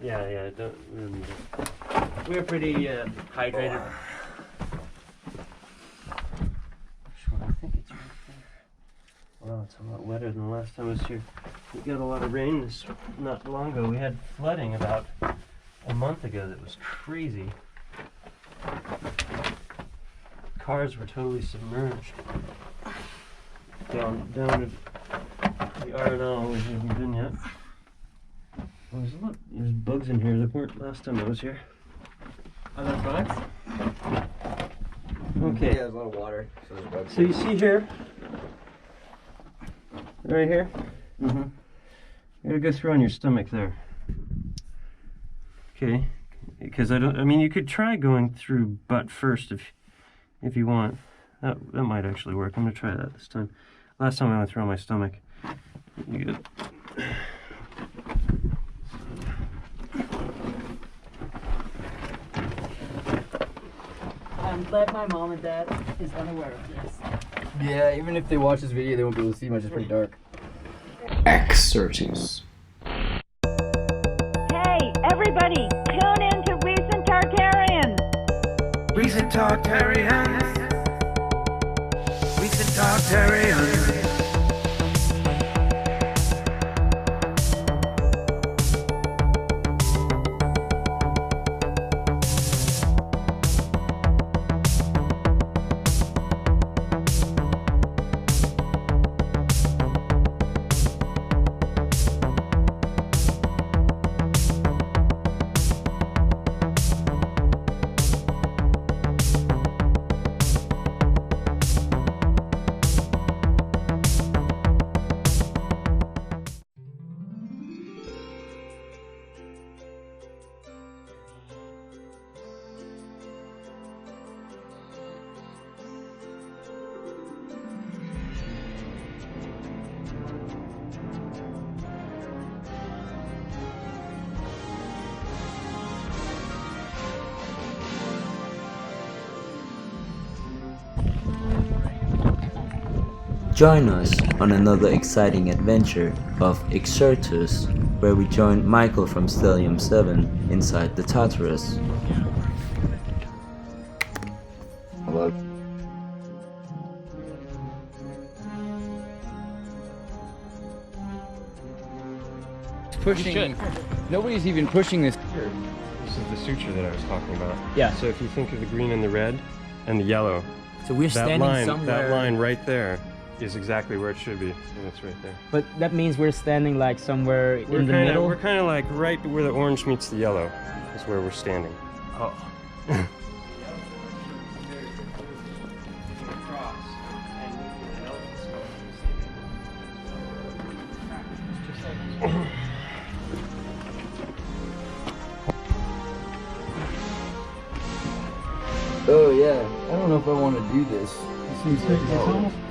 Yeah, don't really need it. We're pretty hydrated. Actually, I think it's right there. Well, it's a lot wetter than the last time I was here. We got a lot of rain not long ago. We had flooding about a month ago that was crazy. Cars were totally submerged. Down at the R&L, we haven't been yet. There's bugs in here that weren't last time I was here. Are there bugs? Okay. Yeah, there's a lot of water. So, there's bugs. So you see here, right here, Mm-hmm. you're gonna go through on your stomach there. Okay, because I mean, you could try going through butt first if you want. That might actually work. I'm gonna try that this time. Last time I went through on my stomach. You get it. I'm glad my mom and dad is unaware of this. Yeah, even if they watch this video, they won't be able to see much. It's pretty dark. Xirtus. Hey, everybody, tune in to Recent Tartarians. Recent Tartarians. Recent Tartarians. Join us on another exciting adventure of Xirtus, where we join Michael from Stellium 7 inside the Tartarus. Hello. Pushing. Nobody's even pushing this. Here, this is the suture that I was talking about. Yeah. So if you think of the green and the red and the yellow, So we're standing somewhere. that line right there is exactly where it should be, and it's right there. But that means we're standing like somewhere in the We're middle. kind of like right where the orange meets the yellow is where we're standing. Oh. Oh yeah. I don't know if I want to do this. It seems like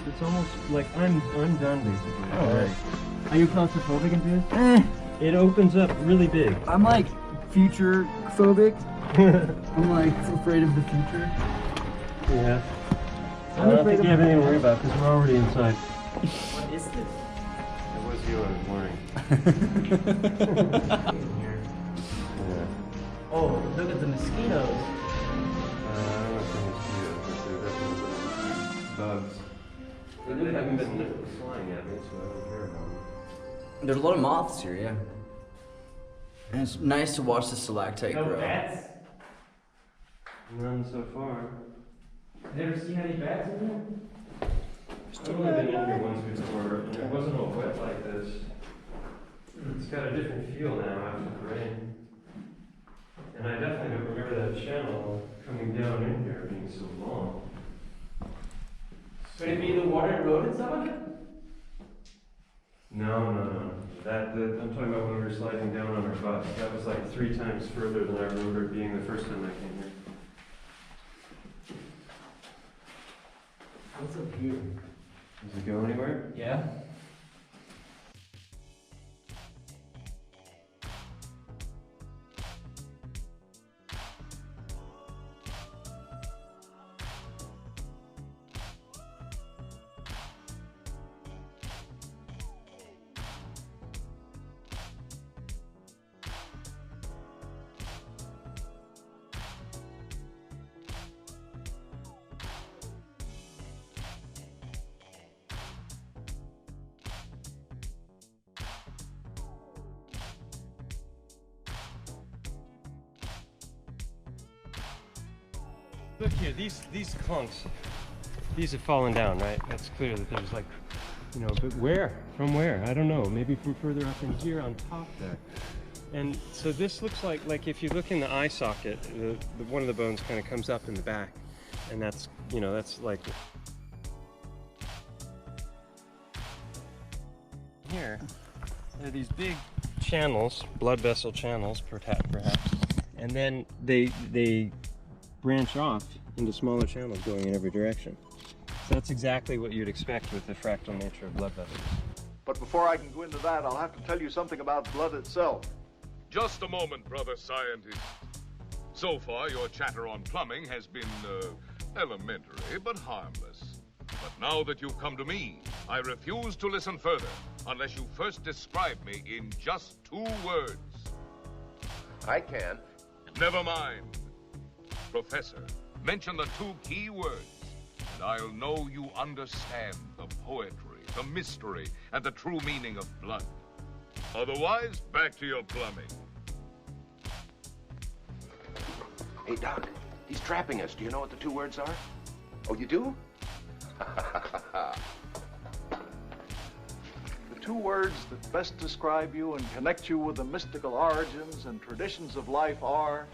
It's almost like I'm done basically. Alright. Are you claustrophobic into this? It opens up really big. I'm like future phobic. I'm like afraid of the future. Yeah. I don't think you have anything to worry about because we're already inside. What is this? It was you I was wearing. Yeah. Oh, look at the mosquitoes. I don't know if they're mosquitoes, but they're definitely bugs. They haven't been flying at me, so I don't care about them. There's a lot of moths here, yeah. And it's nice to watch the stalactite No grow. bats? None so far. Never seen any bats in here? I've only been in here once before, and it wasn't all wet like this. It's got a different feel now after the rain. And I definitely don't remember that channel coming down in here being so long. Could it be the water eroded some of it? No. I'm talking about when we were sliding down on our bus. That was like 3 times further than I remember it being the first time I came here. What's up here? Does it go anywhere? Yeah. Look here, these clunks, these have fallen down, right? That's clear that there's like, you know, but where? From where? I don't know. Maybe from further up in here on top there. And so this looks like if you look in the eye socket, one of the bones kind of comes up in the back, and that's, you know, that's like here. There are these big channels, blood vessel channels, perhaps, and then they branch off into smaller channels going in every direction. So that's exactly what you'd expect with the fractal nature of blood vessels. But before I can go into that, I'll have to tell you something about blood itself. Just a moment, brother scientist. So far, your chatter on plumbing has been, elementary but harmless. But now that you've come to me, I refuse to listen further unless you first describe me in just 2 words. I can. Never mind. Professor, mention the 2 key words, and I'll know you understand the poetry, the mystery, and the true meaning of blood. Otherwise, back to your plumbing. Hey, Doc, he's trapping us. Do you know what the 2 words are? Oh, you do? The 2 words that best describe you and connect you with the mystical origins and traditions of life are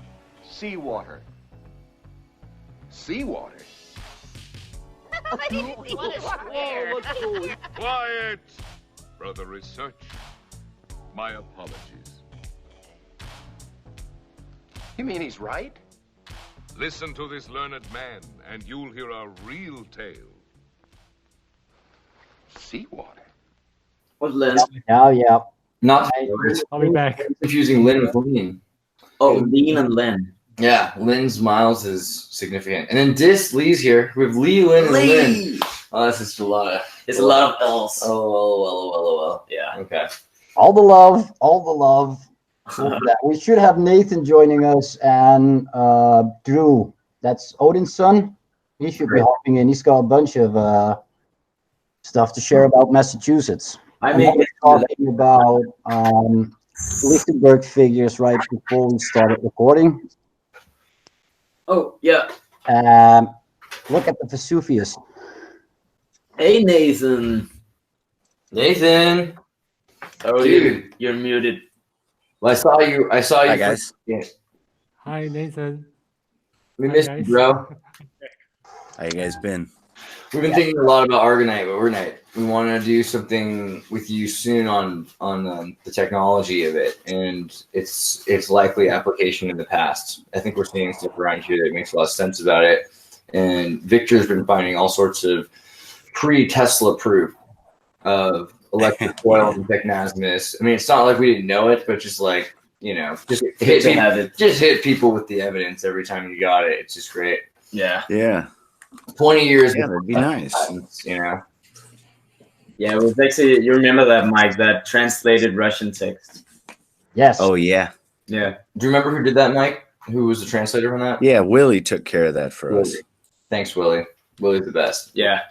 seawater. Seawater? Quiet! Brother research. My apologies. You mean he's right? Listen to this learned man, and you'll hear a real tale. Seawater? What Lynn? Yeah. Not I'll be back. confusing Lynn with Lean. Oh, Lean and Len. Yeah, Lynn's miles is significant. And then Dis, Lee's here. We have Lee, Lynn, and Lynn. Oh, that's just a lot of... It's a lot of L's. Oh. Yeah. Okay. All the love, all the love. We should have Nathan joining us and Drew. That's Odin's son. He should be hopping in. He's got a bunch of stuff to share about Massachusetts. I mean, talking about Lichtenberg figures right before we started recording. oh, yeah. Look at the Vesuvius. Hey, Nathan. Nathan! Oh, Dude. you're muted. Well, I saw you. Hi, guys. Yeah. Hi, Nathan. We Hi, missed you, guys. bro. How you guys been? We've been thinking a lot about Argonite, but we want to do something with you soon on the technology of it, and its likely application in the past. I think we're seeing stuff around here that makes a lot of sense about it. And Victor's been finding all sorts of pre-Tesla proof of electric coil and technasmus. I mean, it's not like we didn't know it, but just like, you know, just hit people with the evidence every time you got it. It's just great. Yeah. Yeah. 20 years. Yeah, that'd be nice. You know. Yeah, it was actually, you remember that, Mike, that translated Russian text? Yes. Oh, yeah. Yeah. Do you remember who did that, Mike? Who was the translator on that? Yeah, Willie took care of that for us. Thanks, Willie. Willie's the best. Yeah.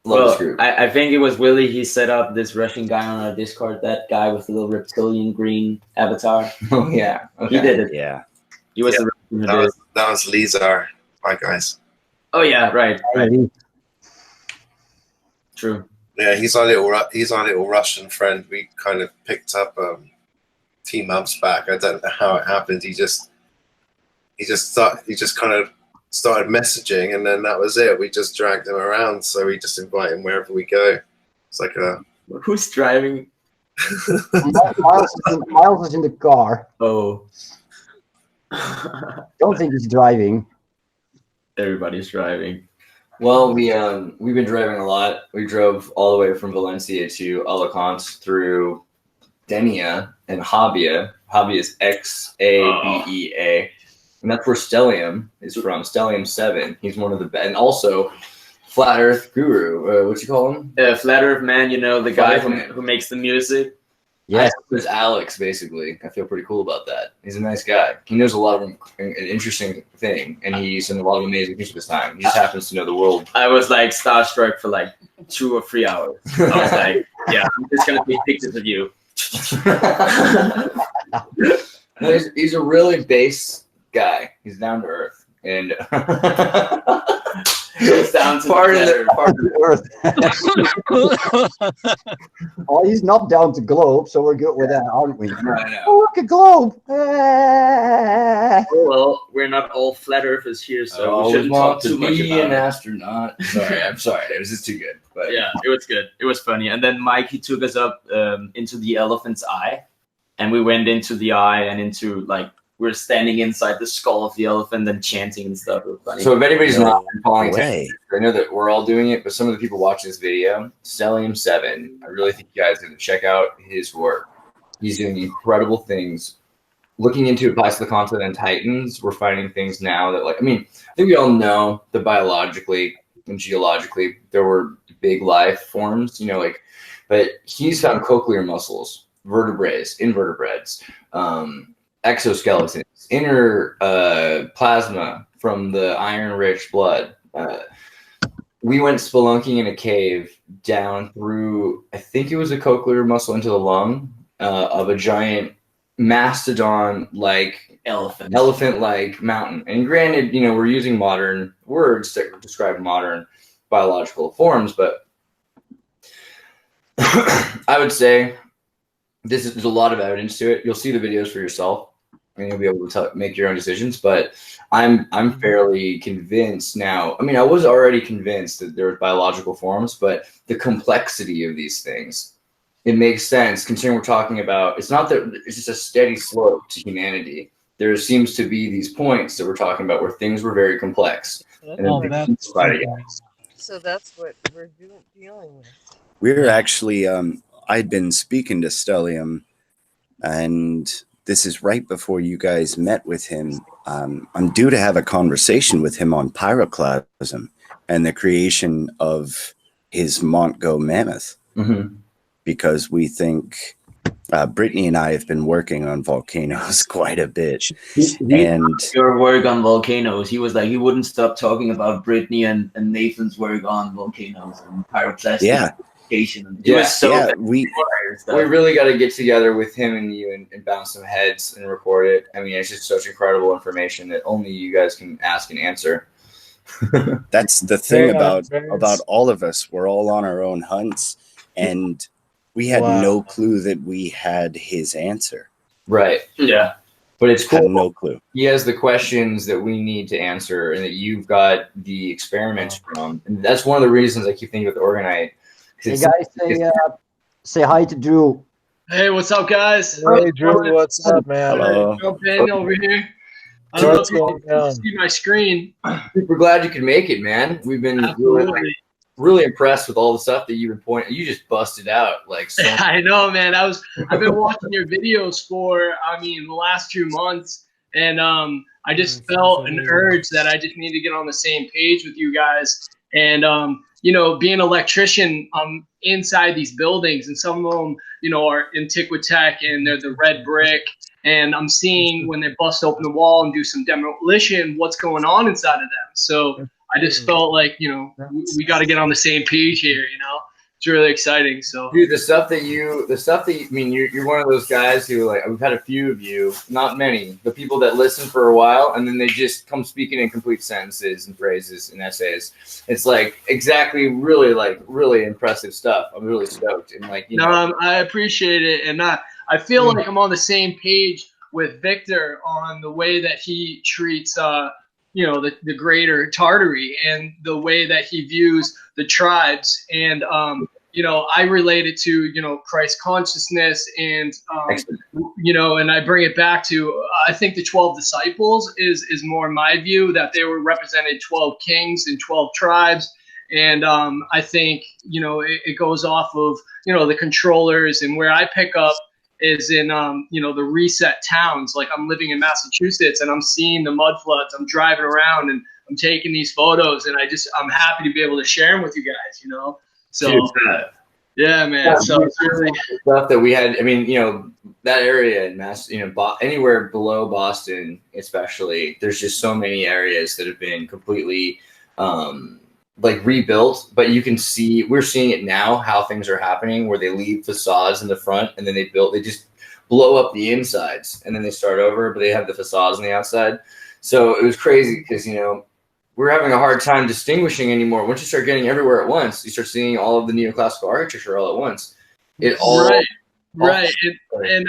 Love this group. I think it was Willie. He set up this Russian guy on our Discord, that guy with the little reptilian green avatar. Oh, yeah. Okay. He did it. Yeah. He was the Russian who did it. That was Lizar. Hi, guys. Oh, yeah, right. True. Yeah, he's our little Russian friend. We kind of picked up a few months back. I don't know how it happened. He just kind of started messaging, and then that was it. We just dragged him around, so we just invite him wherever we go. It's like a... Who's driving? Miles is in the car. Oh. Don't think he's driving. Everybody's driving. Well, we've been driving a lot. We drove all the way from Valencia to Alicante through Denia and Habia. Habia is Xabea. And that's where Stellium is from. Stellium 7. He's one of the best. And also, Flat Earth Guru. What you call him? Flat Earth Man, you know, the guy who makes the music. Yeah, it's Alex, basically. I feel pretty cool about that. He's a nice guy. He knows a lot of an interesting thing, and he's in a lot of amazing things this time. He just happens to know the world. I was like starstruck for like 2 or 3 hours. I was like, yeah, I'm just going to take pictures of you. He's a really base guy. He's down to earth. and Goes down to part of the Earth. Oh, he's not down to globe, so we're good with that, aren't we? know. Oh, look, a globe. Well, we're not all flat earthers here, so we shouldn't talk too much about an it. astronaut. Sorry, I'm sorry. It was just too good. But Yeah, it was good. It was funny. And then Mike, he took us up into the elephant's eye, and we went into the eye and into like we're standing inside the skull of the elephant and chanting and stuff. It was funny. So if anybody's not following way. attention, I know that we're all doing it, but some of the people watching this video, Stellium7, I really think you guys need to check out his work. He's doing incredible things. Looking into Clash of the Continent Titans, we're finding things now that, like, I mean, I think we all know that biologically and geologically there were big life forms, you know, like, but he's found cochlear muscles, vertebrates, invertebrates, exoskeletons, inner plasma from the iron-rich blood. We went spelunking in a cave down through, I think it was a cochlear muscle into the lung of a giant mastodon-like elephant-like mountain. And granted, you know, we're using modern words to describe modern biological forms, but I would say there's a lot of evidence to it. You'll see the videos for yourself, and you'll be able to make your own decisions. But I'm fairly convinced now. I mean, I was already convinced that there were biological forms, but the complexity of these things, it makes sense considering we're talking about. It's not that it's just a steady slope to humanity. There seems to be these points that we're talking about where things were very complex. And then So that's what we're dealing with. We're actually, I'd been speaking to Stellium, and this is right before you guys met with him. I'm due to have a conversation with him on pyroclasm and the creation of his Montgo mammoth, because we think Brittany and I have been working on volcanoes quite a bit. And your work on volcanoes, he was like, he wouldn't stop talking about Brittany and Nathan's work on volcanoes and pyroclastic. Yeah. We really got to get together with him and you and bounce some heads and record it. I mean, it's just such incredible information that only you guys can ask and answer. That's the thing about all of us. We're all on our own hunts, and we had no clue that we had his answer. Right. Yeah. But it's cool. Had no clue. He has the questions that we need to answer and that you've got the experiments from. And that's one of the reasons I keep thinking with Orgonite. Hey guys, say hi to Drew. Hey, what's up, guys? Hey, Drew, what's up, man? Hello. Jump in over here. I don't know if you can see my screen. Super glad you could make it, man. We've been really impressed with all the stuff that you've been pointing. You just busted out like so. I know, man. I've been watching your videos for, the last 2 months, and I just felt an urge that I just need to get on the same page with you guys. And being an electrician, I'm inside these buildings, and some of them, are Antiquitech and they're the red brick. And I'm seeing when they bust open the wall and do some demolition, what's going on inside of them. So I just felt like, we got to get on the same page here. It's really exciting. So, dude, the stuff that you, I mean, you're one of those guys who, like, we've had a few of you, not many, but people that listen for a while and then they just come speaking in complete sentences and phrases and essays. It's like really impressive stuff. I'm really stoked. And I appreciate it. And I feel like I'm on the same page with Victor on the way that he treats, the greater Tartary and the way that he views the tribes. And, I relate it to, Christ consciousness and, and I bring it back to, I think the 12 disciples is more my view, that they were represented 12 kings and 12 tribes. And I think, it goes off of, the controllers, and where I pick up is in, the reset towns. Like, I'm living in Massachusetts and I'm seeing the mud floods. I'm driving around and I'm taking these photos, and I'm happy to be able to share them with you guys, So, yeah, man. Yeah, so it's really stuff that we had. I mean, that area in Mass, anywhere below Boston, especially, there's just so many areas that have been completely, rebuilt, but you can see, we're seeing it now, how things are happening, where they leave facades in the front and then they just blow up the insides and then they start over, but they have the facades on the outside. So it was crazy because, you know, we're having a hard time distinguishing anymore. Once you start getting everywhere at once, you start seeing all of the neoclassical architecture all at once. It all Right. And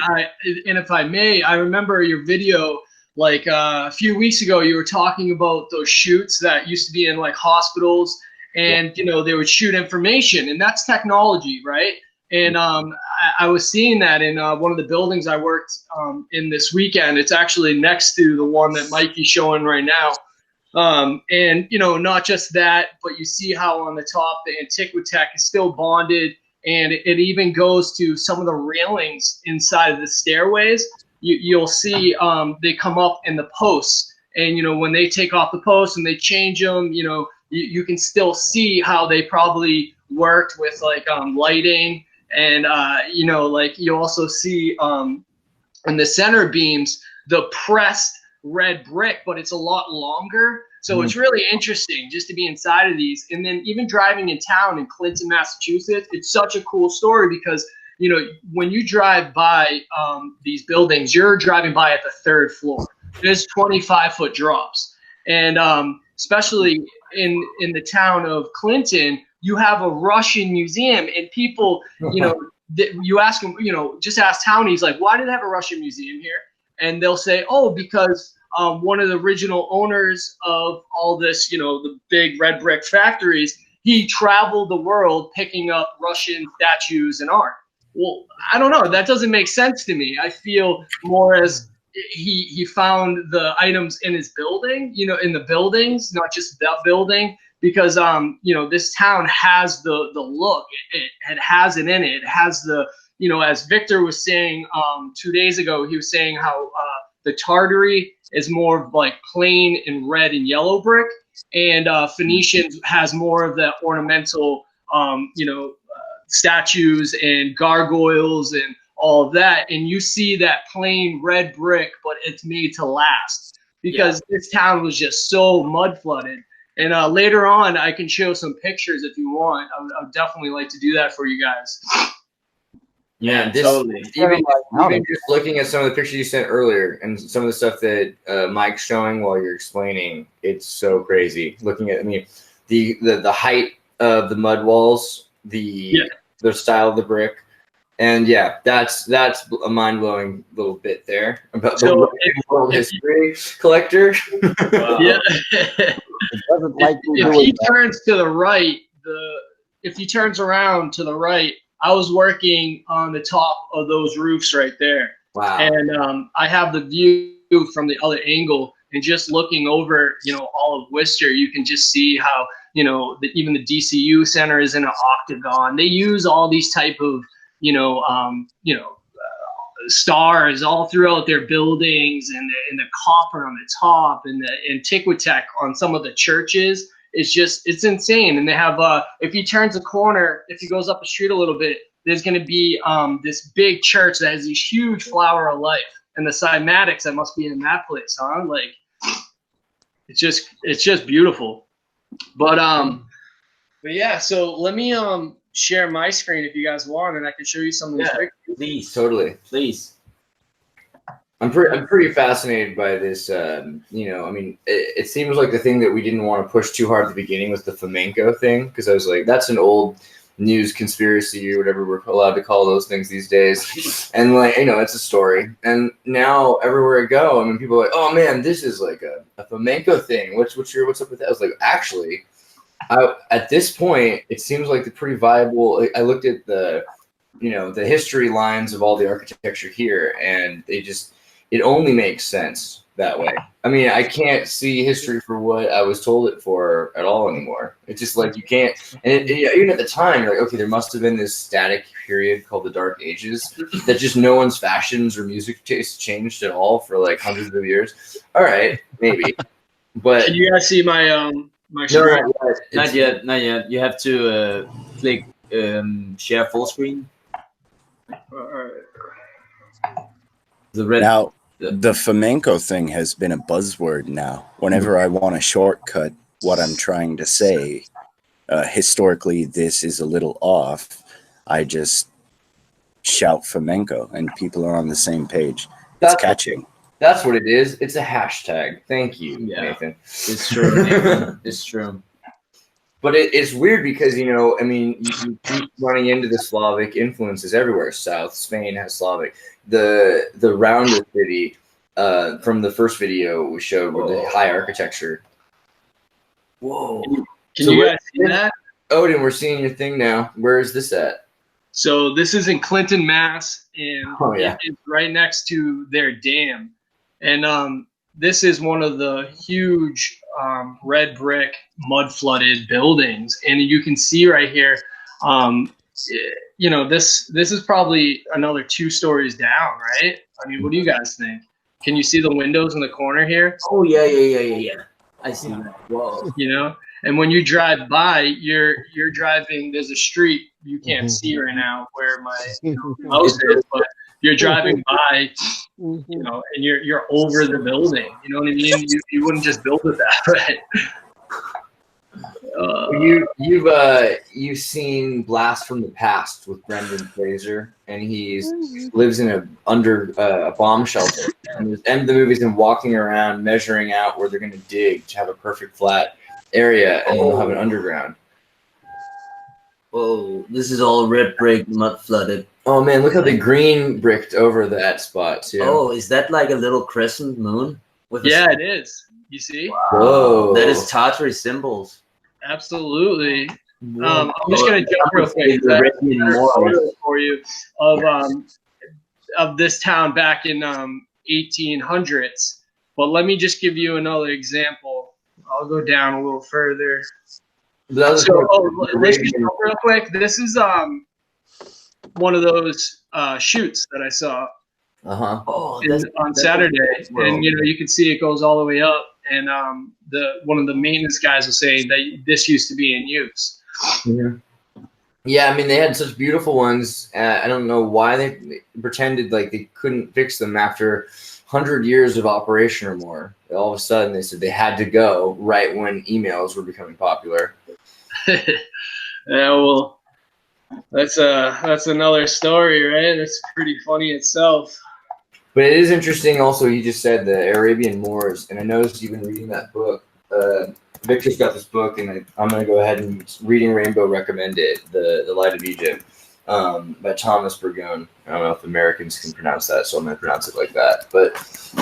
if I may, I remember your video like a few weeks ago. You were talking about those shoots that used to be in like hospitals, and you know they would shoot information, and that's technology, right? And I was seeing that in one of the buildings I worked in this weekend. It's actually next to the one that Mikey's showing right now. And, you know, not just that, but you see how on the top the Antiquitech is still bonded, and it even goes to some of the railings inside of the stairways. You'll see they come up in the posts, and, you know, when they take off the posts and they change them, you know, you can still see how they probably worked with like lighting. And, you know, like you also see in the center beams, the pressed red brick, but it's a lot longer. So it's really interesting just to be inside of these. And then even driving in town in Clinton, Massachusetts, it's such a cool story because, you know, when you drive by these buildings, you're driving by at the third floor. There's 25-foot drops. And especially in the town of Clinton, you have a Russian museum, and people, you know, you ask them, you know, just ask townies, like, why do they have a Russian museum here? And they'll say, oh, because one of the original owners of all this, you know, the big red brick factories, he traveled the world picking up Russian statues and art. Well, I don't know. That doesn't make sense to me. I feel more as he found the items in his building, you know, in the buildings, not just that building, because, you know, this town has the look. It has it in it. It has the, you know, as Victor was saying 2 days ago, he was saying how the Tartary is more of like plain and red and yellow brick, and Phoenicians has more of the ornamental, you know, statues and gargoyles and all of that. And you see that plain red brick, but it's made to last because this town was just so mud flooded. And later on, I can show some pictures if you want. I would definitely like to do that for you guys. Yeah, totally. Even just looking at some of the pictures you sent earlier and some of the stuff that Mike's showing while you're explaining, it's so crazy. Looking at, I mean, the height of the mud walls, the style of the brick, and yeah, that's a mind blowing little bit there about the world history collector. Yeah. If he turns to the right, if he turns around to the right, I was working on the top of those roofs right there. Wow. And I have the view from the other angle, and just looking over, you know, all of Worcester, you can just see how, you know, even the DCU center is in an octagon. They use all these type of, you know, stars all throughout their buildings, and the copper on the top, and the Antiquitech on some of the churches. It's insane. And they have, if he turns a corner, if he goes up the street a little bit, there's going to be this big church that has these huge flower of life, and the cymatics that must be in that place, huh? Like, it's just beautiful. But yeah, so let me share my screen if you guys want, and I can show you some of these pictures. Please, totally, please. I'm pretty fascinated by this. You know, I mean, it seems like the thing that we didn't want to push too hard at the beginning was the flamenco thing, because I was like, that's an old news conspiracy or whatever we're allowed to call those things these days. And like, you know, it's a story. And now everywhere I go, I mean, people are like, oh man, this is like a flamenco thing. What's up with that? I was like, actually, at this point, it seems like the pretty viable. I looked at the, you know, the history lines of all the architecture here, and it only makes sense that way. I mean, I can't see history for what I was told it for at all anymore. It's just like you can't. And even at the time, you're like, okay, there must have been this static period called the Dark Ages that just no one's fashions or music taste changed at all for like hundreds of years. All right, maybe. But can you guys see my my screen? Not yet. You have to click share full screen. The red. Now, the flamenco thing has been a buzzword now. Whenever I want to shortcut what I'm trying to say, historically this is a little off, I just shout flamenco and people are on the same page. It's catching. That's what it is. It's a hashtag. Thank you, Nathan. It's true, Nathan. It's true. But it's weird because, you know, I mean, you keep running into the Slavic influences everywhere. South Spain has Slavic. The Rounder city from the first video we showed with the high architecture. Whoa. Can you guys see that? Odin, we're seeing your thing now. Where is this at? So this is in Clinton, Mass. And yeah. it's right next to their dam. And this is one of the huge red brick mud flooded buildings, and you can see right here you know, this is probably another 2 stories down, right? I mean, what do you guys think? Can you see the windows in the corner here? Oh yeah. I see that. Whoa. You know, and when you drive by, you're driving, there's a street you can't see right now where my house is, but you're driving by, you know, and you're over the building. You know what I mean? You wouldn't just build it that way. You've seen Blast from the Past with Brendan Fraser, and he lives in a bomb shelter. And the end of the movie is him walking around, measuring out where they're going to dig to have a perfect flat area, and they'll have an underground. Whoa, this is all red brick, mud flooded. Oh man, look how they green bricked over that spot too. Oh, is that like a little crescent moon? Yeah, it is. You see? Whoa. That is Tartary symbols. Absolutely. I'm just gonna jump real quick. I have a photo for you of this town back in 1800s. But let me just give you another example. I'll go down a little further. Let's just jump real quick. This is one of those shoots that I saw on Saturday, and you know, you can see it goes all the way up. And one of the maintenance guys was saying that this used to be in use. Yeah, I mean, they had such beautiful ones. I don't know why they pretended like they couldn't fix them after 100 years of operation or more. All of a sudden, they said they had to go right when emails were becoming popular. Yeah, well, that's another story, right? That's pretty funny itself. But it is interesting also, you just said the Arabian Moors, and I noticed you've been reading that book. Victor's got this book, and I'm going to go ahead and Reading Rainbow recommend it, The Light of Egypt, by Thomas Burgon. I don't know if Americans can pronounce that, so I'm going to pronounce it like that. But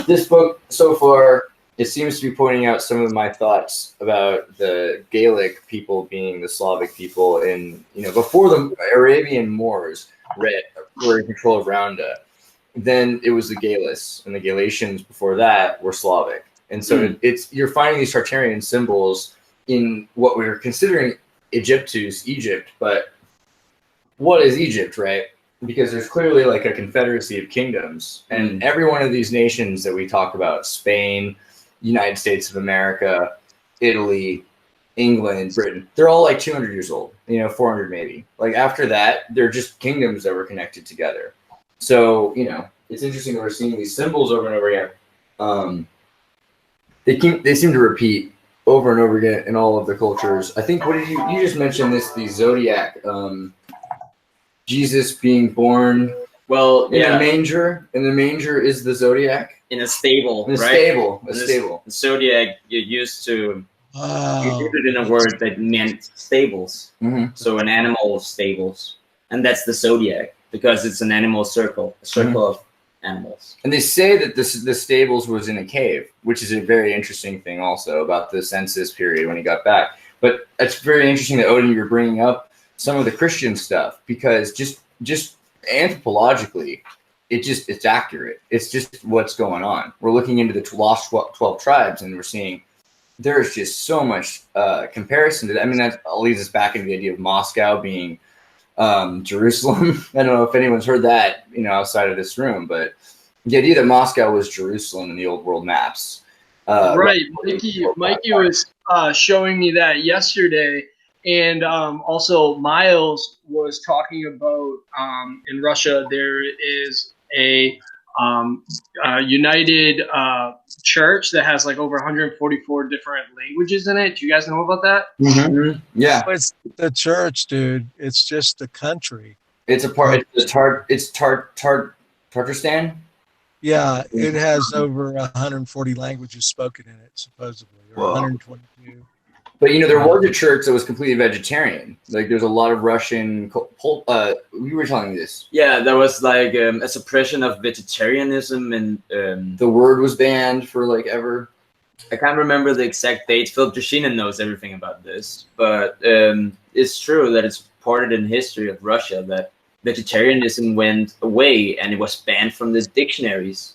this book, so far, it seems to be pointing out some of my thoughts about the Gaelic people being the Slavic people, and you know, before the Arabian Moors were in control of Rounda. Then it was the Gaelis, and the Galatians before that were Slavic. And so you're finding these Tartarian symbols in what we're considering Egyptus, Egypt, but what is Egypt, right? Because there's clearly like a confederacy of kingdoms, and every one of these nations that we talk about, Spain, United States of America, Italy, England, Britain, they're all like 200 years old, 400 maybe. Like after that, they're just kingdoms that were connected together. So, it's interesting that we're seeing these symbols over and over again. They seem to repeat over and over again in all of the cultures. I think, what did you just mentioned the zodiac, Jesus being born in a manger, and the manger is the zodiac? In a stable, in a right? stable. The zodiac you used to use it in a word that meant stables. So an animal stables, and that's the zodiac. Because it's an animal circle, a circle of animals. And they say that the stables was in a cave, which is a very interesting thing also about the census period when he got back. But it's very interesting that, Odin, you're bringing up some of the Christian stuff, because just anthropologically, it's accurate. It's just what's going on. We're looking into the lost 12 tribes, and we're seeing there's just so much comparison to that. I mean, that leads us back into the idea of Moscow being Jerusalem. I don't know if anyone's heard that, outside of this room, but the idea that Moscow was Jerusalem in the old world maps. Right. Mikey was showing me that yesterday. And also Miles was talking about in Russia, there is a united church that has like over 144 different languages in it. Do you guys know about that? Yeah. It's the church, dude. It's just the country. It's a part. It's Tartarstan. Yeah, it has over 140 languages spoken in it, supposedly, or Whoa. 122. But there was a church that was completely vegetarian. Like there's a lot of Russian. We were telling me this. Yeah, there was like a suppression of vegetarianism, and the word was banned for like ever. I can't remember the exact date. Philip Dushina knows everything about this, but it's true that it's reported in history of Russia that vegetarianism went away and it was banned from the dictionaries,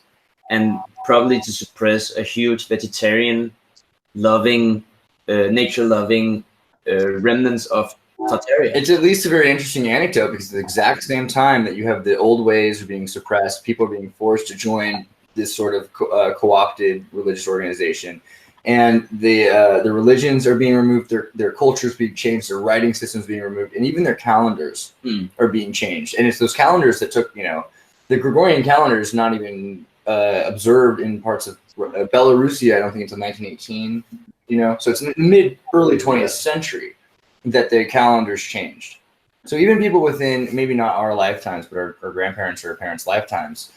and probably to suppress a huge vegetarian-loving, nature-loving remnants of Tartaria. It's at least a very interesting anecdote because at the exact same time that you have the old ways are being suppressed, people are being forced to join this sort of co-opted religious organization, and the religions are being removed, their cultures being changed, their writing systems being removed, and even their calendars are being changed. And it's those calendars that took, the Gregorian calendar is not even observed in parts of Belarusia, I don't think until 1918, so it's in the early 20th century that the calendars changed. So even people within maybe not our lifetimes, but our grandparents or our parents' lifetimes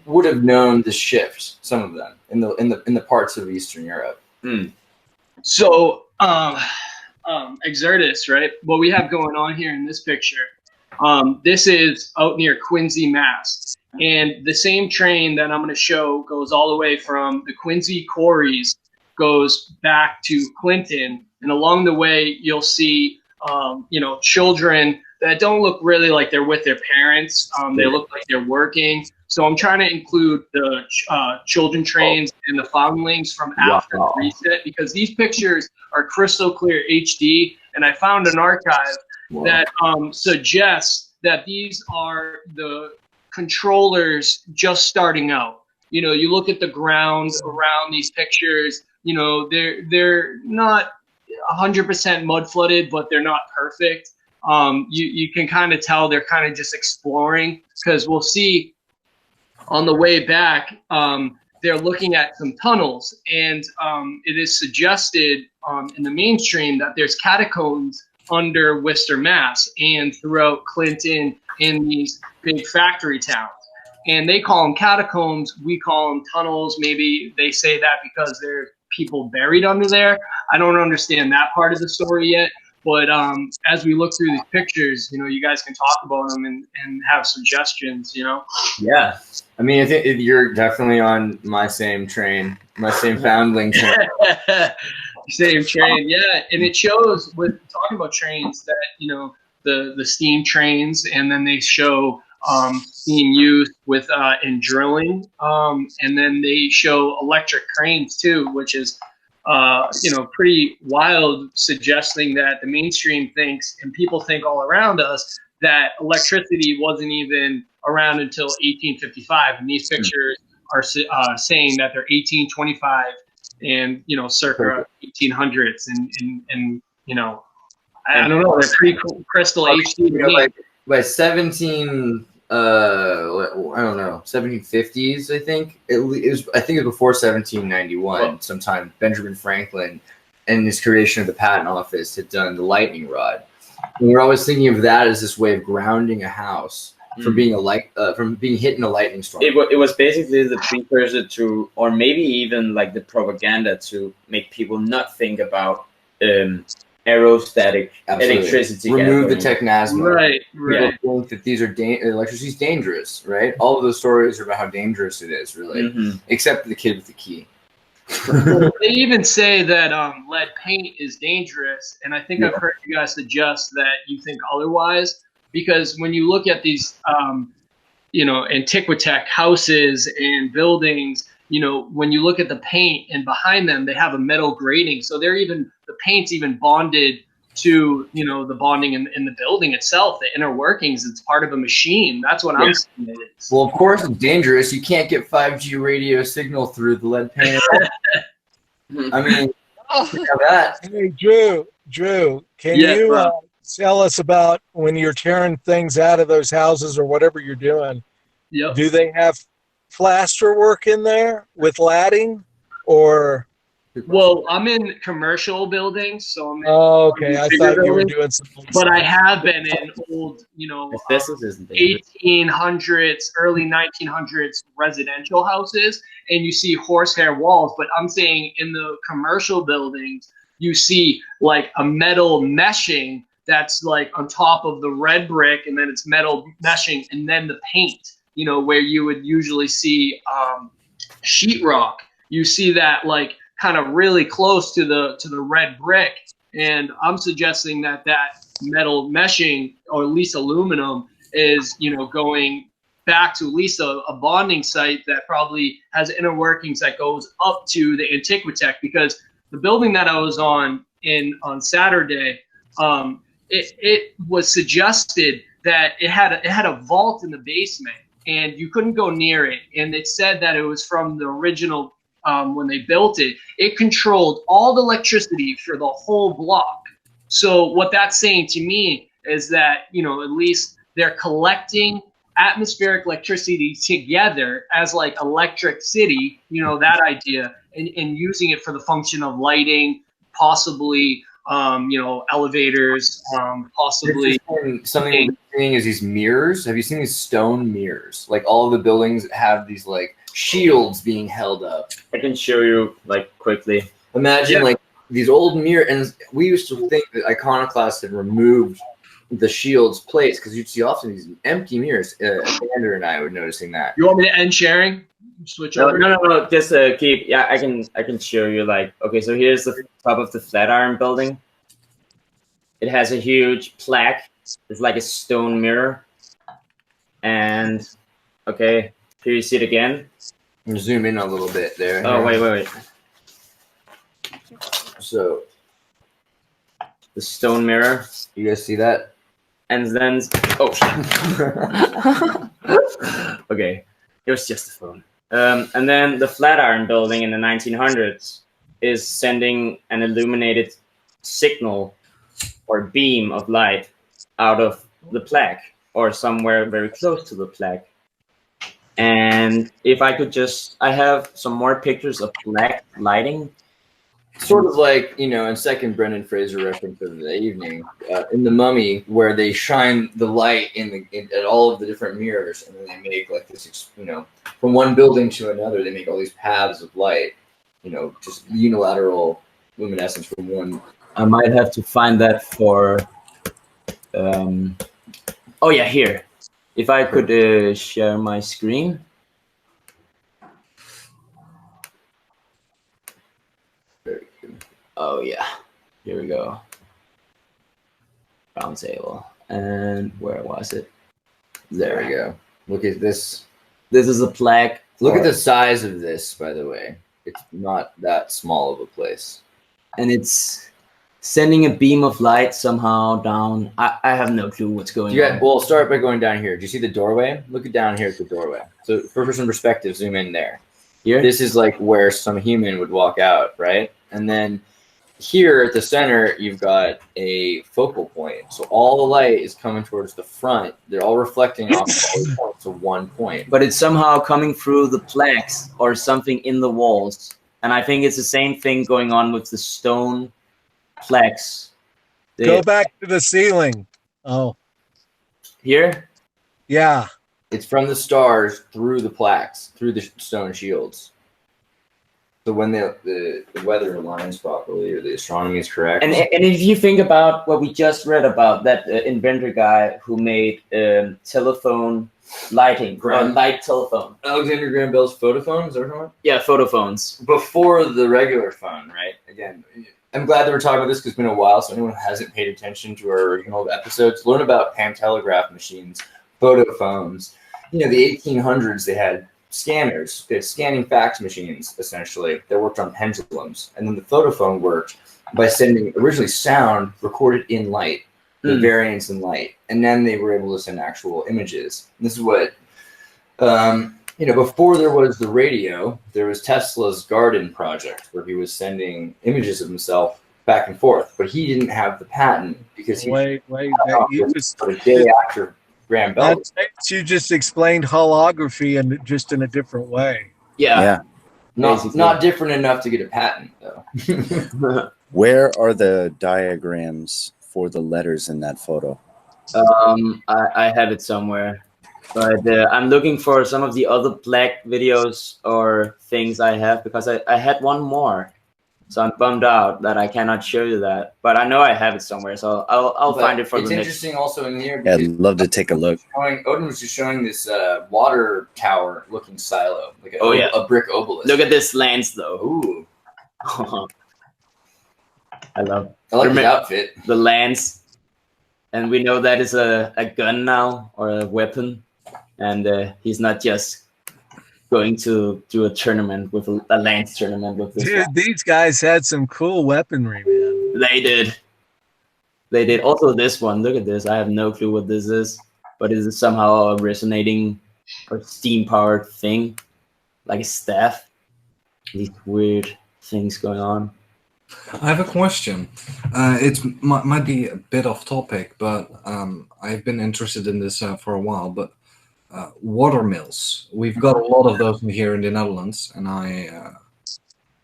would have known the shift, some of them, in the parts of Eastern Europe. So, Xirtus, right? What we have going on here in this picture, this is out near Quincy, Mass. And the same train that I'm going to show goes all the way from the Quincy quarries, goes back to Clinton. And along the way, you'll see, children that don't look really like they're with their parents. They look like they're working. So I'm trying to include the children trains and the foundlings from after the reset, because these pictures are crystal clear HD, and I found an archive that suggests that these are the controllers just starting out. You look at the ground around these pictures, they're not 100% mud flooded, but they're not perfect. You can kind of tell they're kind of just exploring, because we'll see on the way back, they're looking at some tunnels, and it is suggested in the mainstream that there's catacombs under Worcester, Mass, and throughout Clinton in these big factory towns. And they call them catacombs. We call them tunnels. Maybe they say that because there are people buried under there. I don't understand that part of the story yet. But as we look through these pictures, you guys can talk about them and have suggestions, Yeah. I mean, I think you're definitely on my same train, my same foundling train. Same train, yeah. And it shows, with talking about trains, that, the steam trains, and then they show steam used with in drilling. And then they show electric cranes too, which is pretty wild, suggesting that the mainstream thinks, and people think all around us, that electricity wasn't even around until 1855. And these pictures are saying that they're 1825 and, circa 1800s. And I don't know, they're pretty cool, crystal HD. By 1750s, I think it was. I think it was before 1791. Sometime Benjamin Franklin, and his creation of the patent office, had done the lightning rod. And we're always thinking of that as this way of grounding a house from being from being hit in a lightning storm. It was basically the precursor to, or maybe even like the propaganda to make people not think about aerostatic electricity. Remove the technasma. Right. People think that these are electricity is dangerous, right? All of those stories are about how dangerous it is, really. Except the kid with the key. They even say that lead paint is dangerous, and I think I've heard you guys suggest that you think otherwise, because when you look at these, Antiquitech houses and buildings, when you look at the paint, and behind them they have a metal grating, so the paint's even bonded to the bonding in the building itself, the inner workings. It's part of a machine. That's what I'm saying. Well, of course it's dangerous. You can't get 5G radio signal through the lead paint. I mean, that. Hey, Drew, can you tell us about when you're tearing things out of those houses or whatever you're doing? Yep. Do they have plaster work in there with latting, or Well, I'm in commercial buildings, so I'm in Oh, okay. I bigger thought you were buildings, doing some. but I have been in old, 1800s, early 1900s residential houses, and you see horsehair walls. But I'm saying in the commercial buildings, you see like a metal meshing that's like on top of the red brick, and then it's metal meshing, and then the paint. Where you would usually see sheetrock, you see that like kind of really close to the red brick, and I'm suggesting that metal meshing, or at least aluminum, is going back to at least a bonding site that probably has inner workings that goes up to the Antiquitech, because the building that I was on Saturday, it was suggested that it had a vault in the basement, and you couldn't go near it, and it said that it was from the original. When they built it, it controlled all the electricity for the whole block. So what that's saying to me is that, at least they're collecting atmospheric electricity together as like electric city, that idea, and using it for the function of lighting, possibly, elevators, possibly. Something we're seeing is these mirrors. Have you seen these stone mirrors? Like all of the buildings have these like shields being held up. I can show you like quickly. Imagine like these old mirrors, and we used to think that iconoclasts had removed the shield's place, because you'd see often these empty mirrors. Xander and I were noticing that. You want me to end sharing? Switch over? No. Just keep. Yeah, I can show you. Like, okay, so here's the top of the Flatiron building. It has a huge plaque. It's like a stone mirror. And okay, here you see it again. Zoom in a little bit there. Oh, wait. So the stone mirror. You guys see that? And then okay, it was just a phone. And then the Flatiron building in the 1900s is sending an illuminated signal or beam of light out of the plaque, or somewhere very close to the plaque. And if I could I have some more pictures of plaque lighting. Sort of like, in second Brendan Fraser reference of the evening, in The Mummy, where they shine the light at all of the different mirrors, and then they make like this, from one building to another, they make all these paths of light, just unilateral luminescence from one. I might have to find that for, oh yeah, here. If I could share my screen. Oh yeah, here we go. Round table. And where was it? There we go. Look at this. This is a plaque. Look at the size of this, by the way. It's not that small of a place. And it's sending a beam of light somehow down. I have no clue what's going on. Well, start by going down here. Do you see the doorway? Look down here at the doorway. So for some perspective, zoom in there. Here? This is like where some human would walk out, right? And then here at the center, you've got a focal point. So all the light is coming towards the front. They're all reflecting off all the points to one point. But it's somehow coming through the plaques or something in the walls. And I think it's the same thing going on with the stone plaques. Go back to the ceiling. Oh. Here? Yeah. It's from the stars through the plaques, through the stone shields. So when the weather aligns properly, or the astronomy is correct. And if you think about what we just read about, that inventor guy who made telephone lighting, light telephone. Alexander Graham Bell's photophone, is that what you're talking about? Yeah, photophones. Before the regular phone, right? Again, I'm glad that we're talking about this because it's been a while, so anyone who hasn't paid attention to our original episodes, learn about pantelegraph machines, photophones. The 1800s, they had scanners. They had scanning fax machines, essentially, that worked on pendulums. And then the photophone worked by sending originally sound recorded in light, the variance in light. And then they were able to send actual images. And this is what, before there was the radio, there was Tesla's garden project where he was sending images of himself back and forth. But he didn't have the patent because he you just a day after Graham Bell. You just explained holography and just in a different way. Yeah. Not different enough to get a patent, though. Where are the diagrams for the letters in that photo? I have it somewhere, but I'm looking for some of the other black videos or things I have, because I had one more, so I'm bummed out that I cannot show you that. But I know I have it somewhere, so I'll find it for the next. It's interesting also in here. Yeah, I'd love to take a look. Odin was just showing this water tower looking silo, like a brick obelisk. Look at this lance, though. Ooh. I like the outfit. The lance. And we know that is a gun now, or a weapon. And he's not just going to do a tournament with a lance tournament with this. Dude, these guys had some cool weaponry, man. They did. They did. Also this one, look at this. I have no clue what this is, but it is somehow a resonating or steam-powered thing, like a staff. These weird things going on. I have a question. It might be a bit off topic, but I've been interested in this for a while. But water mills, we've got a lot of those here in the Netherlands, and I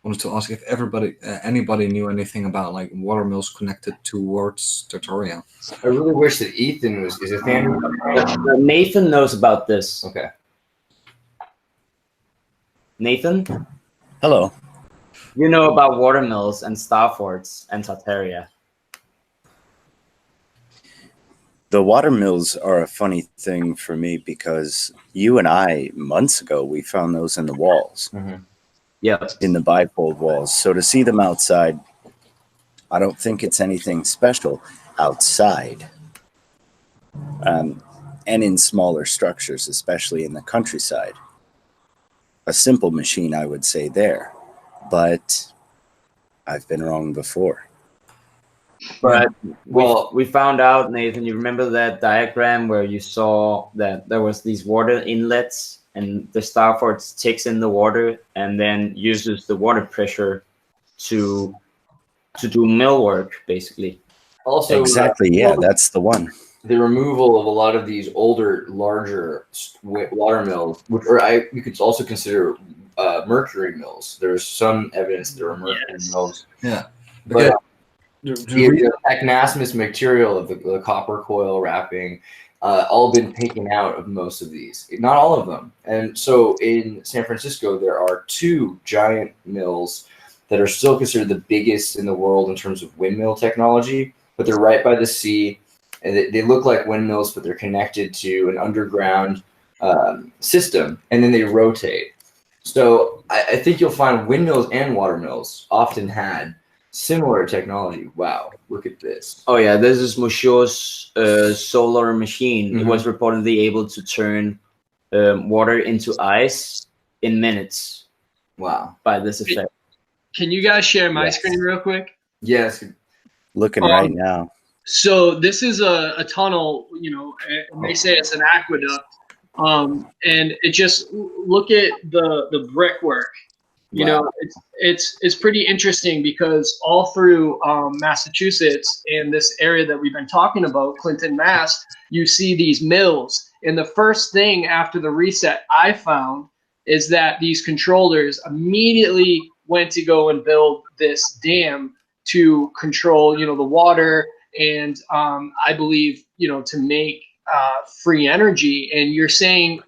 wanted to ask if anybody knew anything about like water mills connected towards Tartaria. I really wish that Ethan is a fan. Nathan knows about this. Okay. Nathan? Hello. You know about watermills and star forts and Tartaria. The water mills are a funny thing for me because you and I, months ago, we found those in the walls. Mm-hmm. Yeah. In the bifold walls. So to see them outside, I don't think it's anything special outside. And in smaller structures, especially in the countryside. A simple machine, I would say, there. But I've been wrong before. But we found out, Nathan, you remember that diagram where you saw that there was these water inlets and the star fort takes in the water and then uses the water pressure to do mill work, basically. Also, exactly, yeah, that's the one. The removal of a lot of these older, larger water mills, which you could also consider mercury mills. There's some evidence there are mercury mills. Yeah. But the achnasmus material of the copper coil wrapping, all been taken out of most of these. Not all of them. And so in San Francisco, there are 2 giant mills that are still considered the biggest in the world in terms of windmill technology, but they're right by the sea. And they look like windmills, but they're connected to an underground system, and then they rotate. So I think you'll find windmills and water mills often had similar technology. Wow, look at this. Oh yeah, this is Monsieur's solar machine. Mm-hmm. It was reportedly able to turn water into ice in minutes. Wow. By this effect. Can you guys share my screen real quick? Yes. Looking right now. So this is a tunnel, and they say it's an aqueduct. And it just look at the brickwork. You know, it's pretty interesting because all through Massachusetts and this area that we've been talking about, Clinton, Mass, you see these mills. And the first thing after the reset I found is that these controllers immediately went to go and build this dam to control, the water and I believe, to make free energy. And you're saying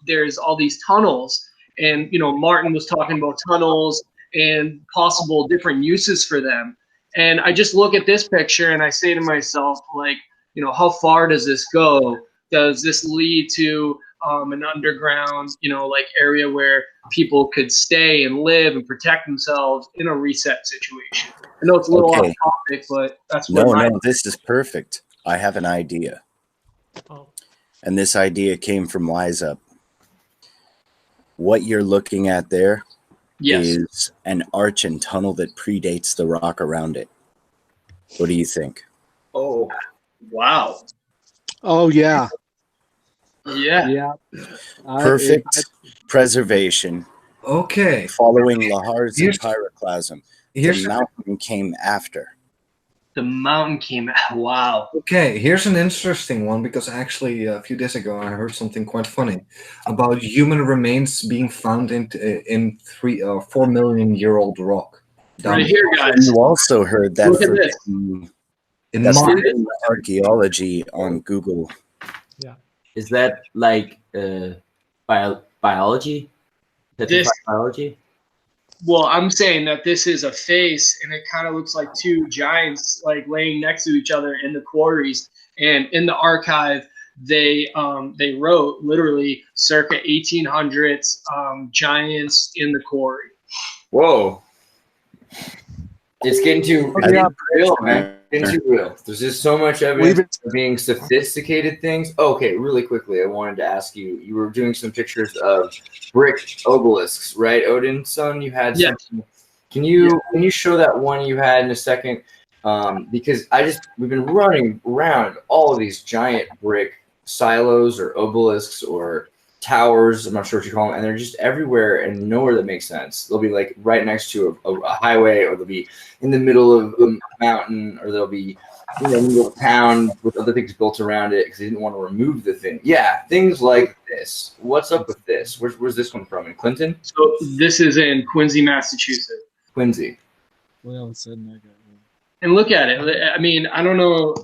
there's all these tunnels. And, Martin was talking about tunnels and possible different uses for them. And I just look at this picture and I say to myself, like, how far does this go? Does this lead to an underground, like area where people could stay and live and protect themselves in a reset situation? I know it's a little off topic, but that's what No, this is perfect. I have an idea. And this idea came from Wise Up. What you're looking at there is an arch and tunnel that predates the rock around it. What do you think? Oh, wow. Oh, yeah. Yeah. Perfect preservation. Okay. Following Lahar's Here's- pyroclasm. here's- The mountain came after. The mountain came out. Wow. Okay, here's an interesting one because actually a few days ago I heard something quite funny about human remains being found in 4 million year old rock. Right here, guys. You also heard that Look at this. In that's Mars. in archaeology on Google. Yeah. Is that like biology? Petrified biology? Well, I'm saying that this is a face, and it kind of looks like two giants like laying next to each other in the quarries. And in the archive, they wrote literally circa 1800s giants in the quarry. Whoa. It's getting too real, man. Getting too real. There's just so much evidence of being sophisticated things. Okay, really quickly, I wanted to ask you. You were doing some pictures of brick obelisks, right, Odin's son? You had something. Can you show that one you had in a second? Because we've been running around all of these giant brick silos or obelisks or towers. I'm not sure what you call them, and they're just everywhere and nowhere that makes sense. They'll be like right next to a highway, or they'll be in the middle of a mountain, or they'll be in a little town with other things built around it because they didn't want to remove the thing. Yeah, things like this. What's up with this? Where's this one from? In Clinton? So this is in Quincy, Massachusetts. Quincy. Well, all of a sudden I got one. And look at it. I mean, I don't know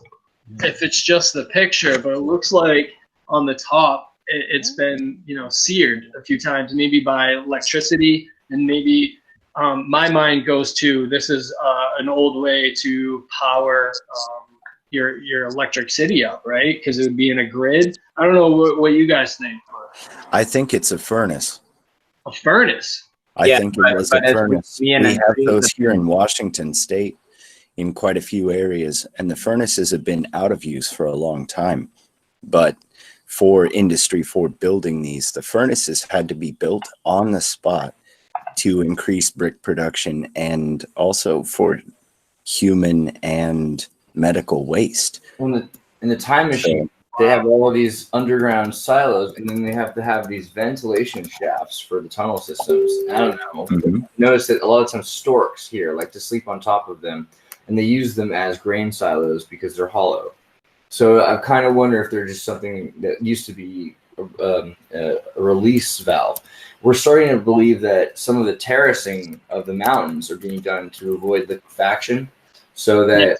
if it's just the picture, but it looks like on the top it's been, seared a few times, maybe by electricity, and maybe my mind goes to this is an old way to power your electric city up, right? Because it would be in a grid. I don't know what you guys think. I think it's a furnace. A furnace? I think it was a furnace. We have those here in Washington State in quite a few areas, and the furnaces have been out of use for a long time. But for industry, for building these, the furnaces had to be built on the spot to increase brick production and also for human and medical waste. In the time machine, they have all of these underground silos, and then they have to have these ventilation shafts for the tunnel systems. I don't know. Notice that a lot of times storks here like to sleep on top of them, and they use them as grain silos because they're hollow. So I kind of wonder if they're just something that used to be a release valve. We're starting to believe that some of the terracing of the mountains are being done to avoid liquefaction, so that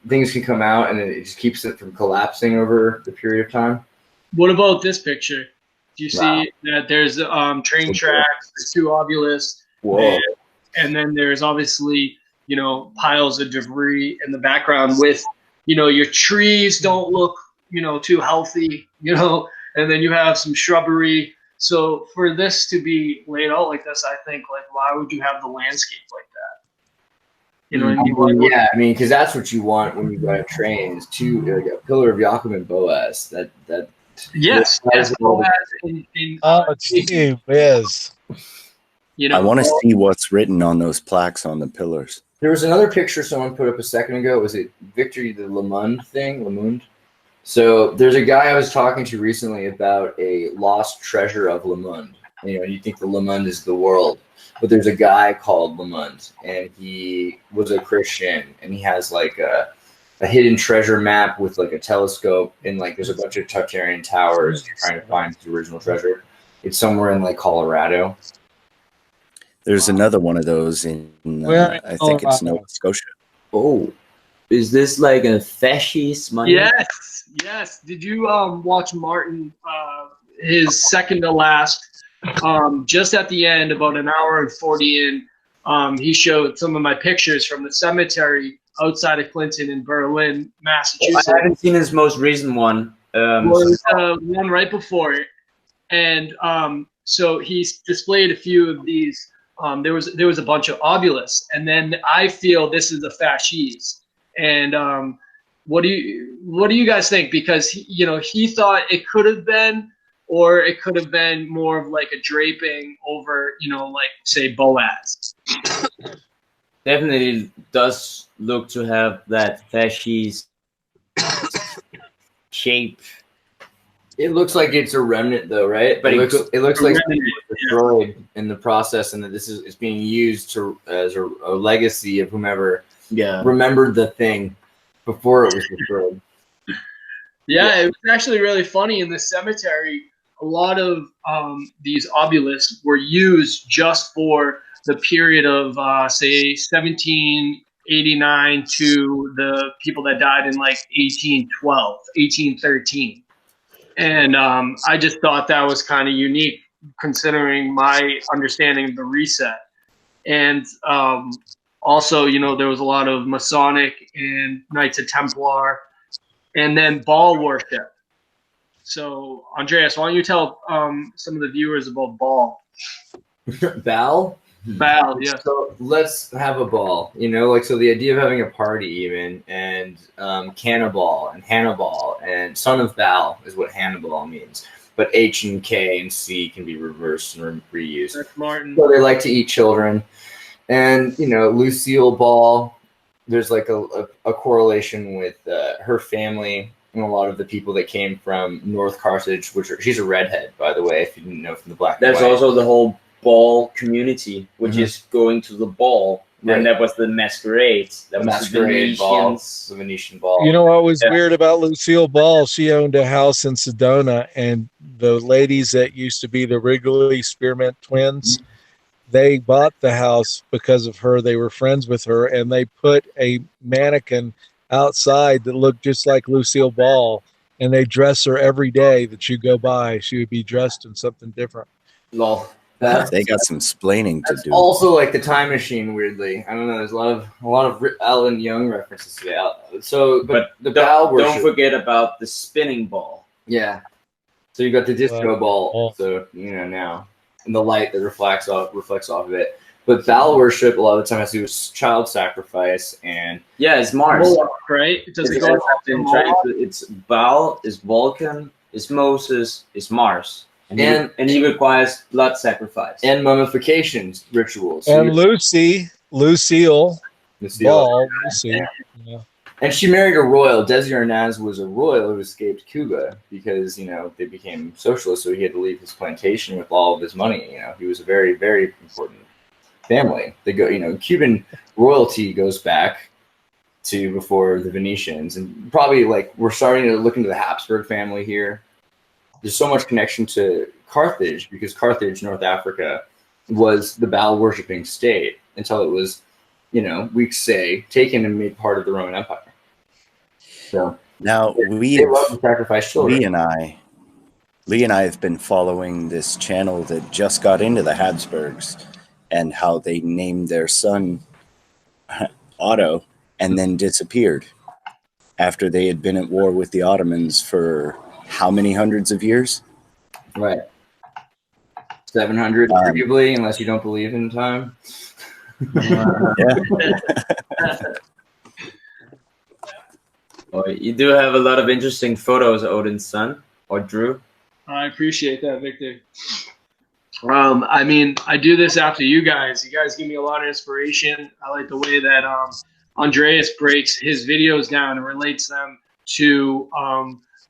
things can come out and it just keeps it from collapsing over the period of time. What about this picture? Do you see that there's train tracks, there's two obelisks, and then there's obviously piles of debris in the background with your trees don't look too healthy, and then you have some shrubbery. So for this to be laid out like this, I think why would you have the landscape like that? You know what I mean? Yeah, I mean, because that's what you want when you drive trains. A pillar of Joachim and Boaz. That yes, Boaz gee whiz. I want to see what's written on those plaques on the pillars. There was another picture someone put up a second ago. Was it Victor the Lamund thing? Lamund? So there's a guy I was talking to recently about a lost treasure of Lamund. You think the Lamund is the world, but there's a guy called Lamund, and he was a Christian, and he has like a hidden treasure map with like a telescope, and like there's a bunch of Tartarian towers trying to find the original treasure. It's somewhere in like Colorado. There's another one of those in, I think it's Nova Scotia. Oh, is this like a fascist money? Yes. Did you watch Martin, his second to last, just at the end, about an hour and 40 in, he showed some of my pictures from the cemetery outside of Clinton in Berlin, Massachusetts. I haven't seen his most recent one. One right before it. And so he's displayed a few of these. There was a bunch of obelisks, and then I feel this is the fasces. And what do you guys think? Because he thought it could have been, or it could have been more of like a draping over, like say Boaz. Definitely does look to have that fascist shape. It looks like it's a remnant, though, right? But it looks like it was destroyed in the process, and that it's being used as a legacy of whomever remembered the thing. before it was destroyed. Yeah, it was actually really funny. In the cemetery, a lot of these obelisks were used just for the period of, say, 1789 to the people that died in like 1812, 1813. And I just thought that was kind of unique considering my understanding of the reset. And also, you know, there was a lot of Masonic and Knights of Templar, and then Baal worship. So, Andreas, why don't you tell some of the viewers about Baal? Baal? Baal, yeah. So let's have a ball, you know, like, so the idea of having a party even, and Cannibal and Hannibal and son of Baal is what Hannibal means. But H and K and C can be reversed and reused. That's Martin. So they like to eat children. And, you know, Lucille Ball, there's like a correlation with her family and a lot of the people that came from North Carthage, she's a redhead, by the way, if you didn't know from the black and There's white. also the whole ball community, which is going to the ball. Right. And that was the masquerade. That was Masquerade ball, the Venetian ball. You know what was weird about Lucille Ball? She owned a house in Sedona, and the ladies that used to be the Wrigley Spearmint twins, they bought the house because of her. They were friends with her, and they put a mannequin outside that looked just like Lucille Ball, and they dress her every day that you go by. She would be dressed in something different. Lol. They got some splaining to do. Also, like the Time Machine, weirdly. I don't know. There's a lot of Alan Young references to that. So, but the Baal worship. Don't forget about the spinning ball. Yeah. So you got the disco ball. So now, and the light that reflects off of it. But Baal worship, a lot of the time, has to do with child sacrifice and it's Mars, right? It's Baal, is Vulcan, is Moses, is Mars. And he requires blood sacrifice and mummifications rituals. And Lucille Ball, Lucy. Yeah. And she married a royal. Desi Arnaz was a royal who escaped Cuba because, they became socialists, so he had to leave his plantation with all of his money. He was a very, very important family. They go, Cuban royalty goes back to before the Venetians, and probably like we're starting to look into the Habsburg family here. There's so much connection to Carthage because Carthage, North Africa, was the Baal worshipping state until it was, we say, taken and made part of the Roman Empire. So now they love to sacrifice children. Lee and I have been following this channel that just got into the Habsburgs and how they named their son Otto and then disappeared after they had been at war with the Ottomans for how many hundreds of years? Right. 700, arguably, unless you don't believe in time. Well, you do have a lot of interesting photos, Odin's son, or Drew. I appreciate that, Victor. I mean, I do this after you guys. You guys give me a lot of inspiration. I like the way that Andreas breaks his videos down and relates them to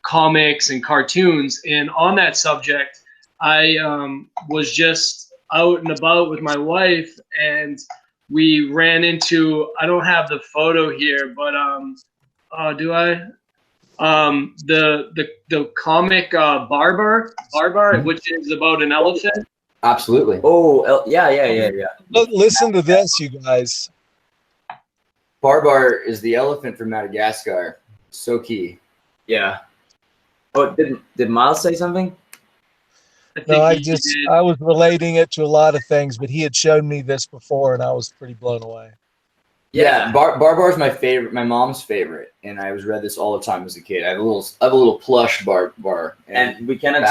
comics and cartoons. And on that subject, I was just out and about with my wife, and we ran into, I don't have the photo here, but do I? The comic Barbar, which is about an elephant. Absolutely. Oh, yeah. Listen to this, you guys. Barbar is the elephant from Madagascar. So key. Yeah. Oh, did Miles say something? I was relating it to a lot of things, but he had shown me this before, and I was pretty blown away. Yeah, Barbar is my favorite, my mom's favorite, and I read this all the time as a kid. I have a little plush Barbar, and we cannot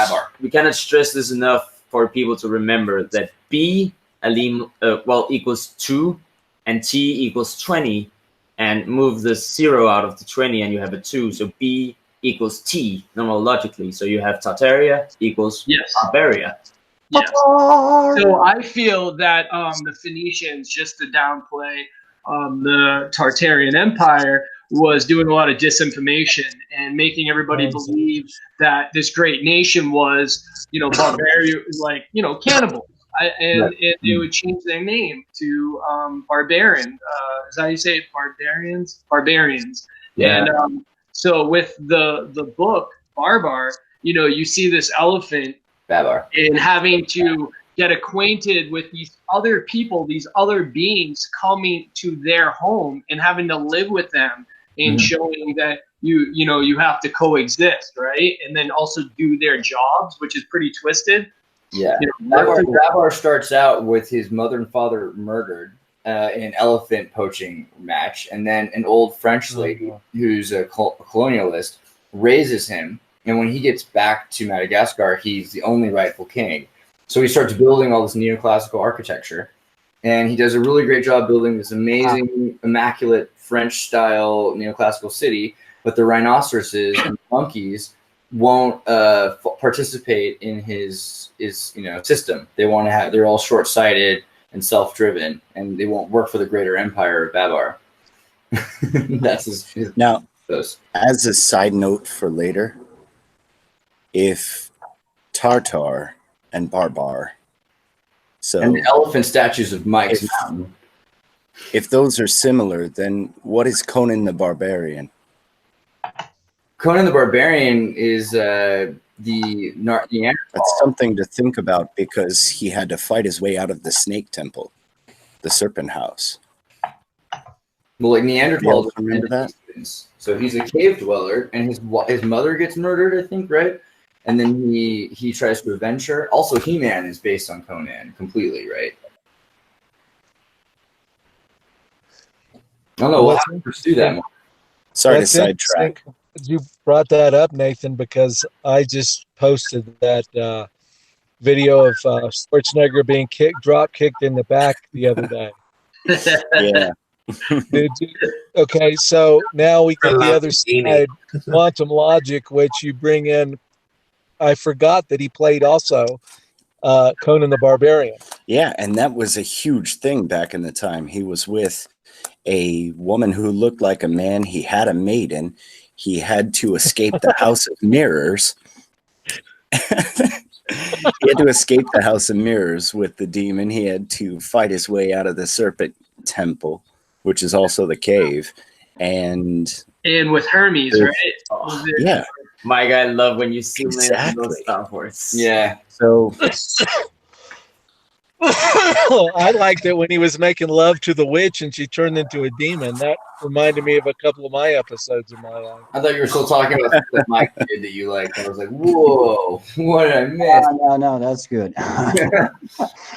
stress this enough for people to remember that B equals 2, and T equals 20, and move the 0 out of the 20, and you have a 2. So B equals T numerologically. So you have Tartaria equals Barbaria. Yes. So I feel that the Phoenicians, just to downplay the Tartarian Empire, was doing a lot of disinformation and making everybody believe that this great nation was, barbarian, like, cannibals. And they would change their name to barbarian. Is that how you say it? Barbarians. And so with the book Barbar, you know, you see this elephant Babar, and having to get acquainted with these other people, these other beings coming to their home and having to live with them and showing that you know you have to coexist, right? And then also do their jobs, which is pretty twisted. Yeah, You know, Babar starts out with his mother and father murdered in an elephant poaching match, and then an old French lady who's a colonialist raises him, and when he gets back to Madagascar, he's the only rightful king. So he starts building all this neoclassical architecture, and he does a really great job building this amazing, immaculate French-style neoclassical city, but the rhinoceroses and monkeys won't participate in his system. They want to have, they're all short-sighted and self-driven, and they won't work for the greater empire of Babar. That's his now. As a side note for later, if Tartar and Barbar, and the elephant statues of Mike's Mountain, if those are similar, then what is Conan the Barbarian? Conan the Barbarian is the Neanderthal. That's something to think about because he had to fight his way out of the snake temple, the serpent house. Well, like Neanderthals, remember that? So he's a cave dweller, and his mother gets murdered, I think, right? And then he tries to avenge her. Also, He-Man is based on Conan completely, right? I don't know. We'll have to pursue that more. Sorry to That's sidetrack. You brought that up, Nathan, because I just posted that video of Schwarzenegger being drop kicked in the back the other day. Yeah. Okay, so now we get the other side, quantum logic, which you bring in. I forgot that he played also Conan the Barbarian. Yeah, and that was a huge thing back in the time. He was with a woman who looked like a man. He had a maiden. He had to escape the House of Mirrors. He had to escape the House of Mirrors with the demon. He had to fight his way out of the Serpent Temple, which is also the cave. And with Hermes, right? Yeah. Mike, I love when you see Exactly. those Star Wars. Yeah. So I liked it when he was making love to the witch and she turned into a demon. That reminded me of a couple of my episodes of my life. I thought you were still talking about something that Mike did that you liked. I was like, whoa, what did I miss? No, that's good.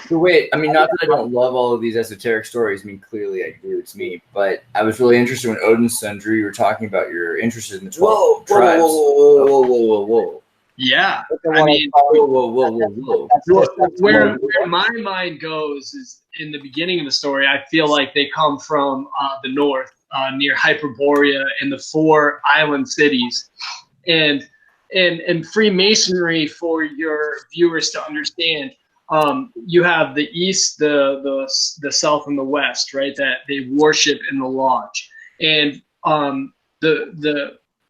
So wait, I mean, not that I don't love all of these esoteric stories. I mean, clearly I do. It's me. But I was really interested when Odin's son, Drew, you were talking about your interest in the 12 tribes. Whoa. Yeah, I mean, whoa. Where my mind goes is in the beginning of the story. I feel like they come from the north, near Hyperborea and the 4 island cities, and Freemasonry, for your viewers to understand. You have the east, the south, and the west, right? That they worship in the lodge, and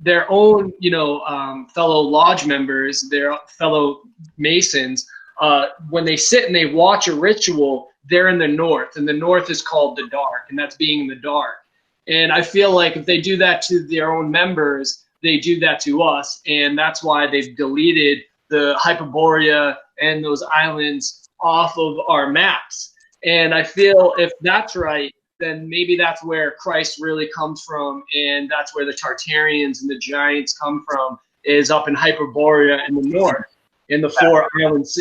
their own, fellow lodge members, their fellow Masons, when they sit and they watch a ritual, they're in the north, and the north is called the dark, and that's being in the dark. And I feel like if they do that to their own members, they do that to us, and that's why they've deleted the Hyperborea and those islands off of our maps. And I feel if that's right, then maybe that's where Christ really comes from, and that's where the Tartarians and the giants come from, is up in Hyperborea in the north, in the 4 islands,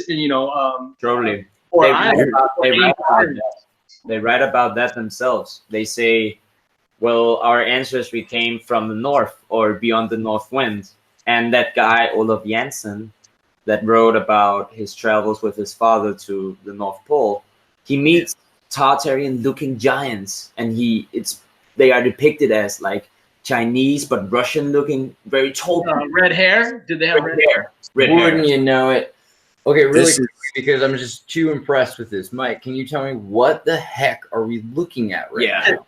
Totally. 4 They islands. write about that themselves. They say, well, our ancestry came from the north or beyond the north wind. And that guy, Olaf Jansen, that wrote about his travels with his father to the North Pole, he meets Tartarian-looking giants, and they are depicted as like Chinese but Russian-looking, very tall. Red hair? Did they have red hair? Wouldn't you know it? Okay, really quickly, because I'm just too impressed with this. Mike, can you tell me what the heck are we looking at right now?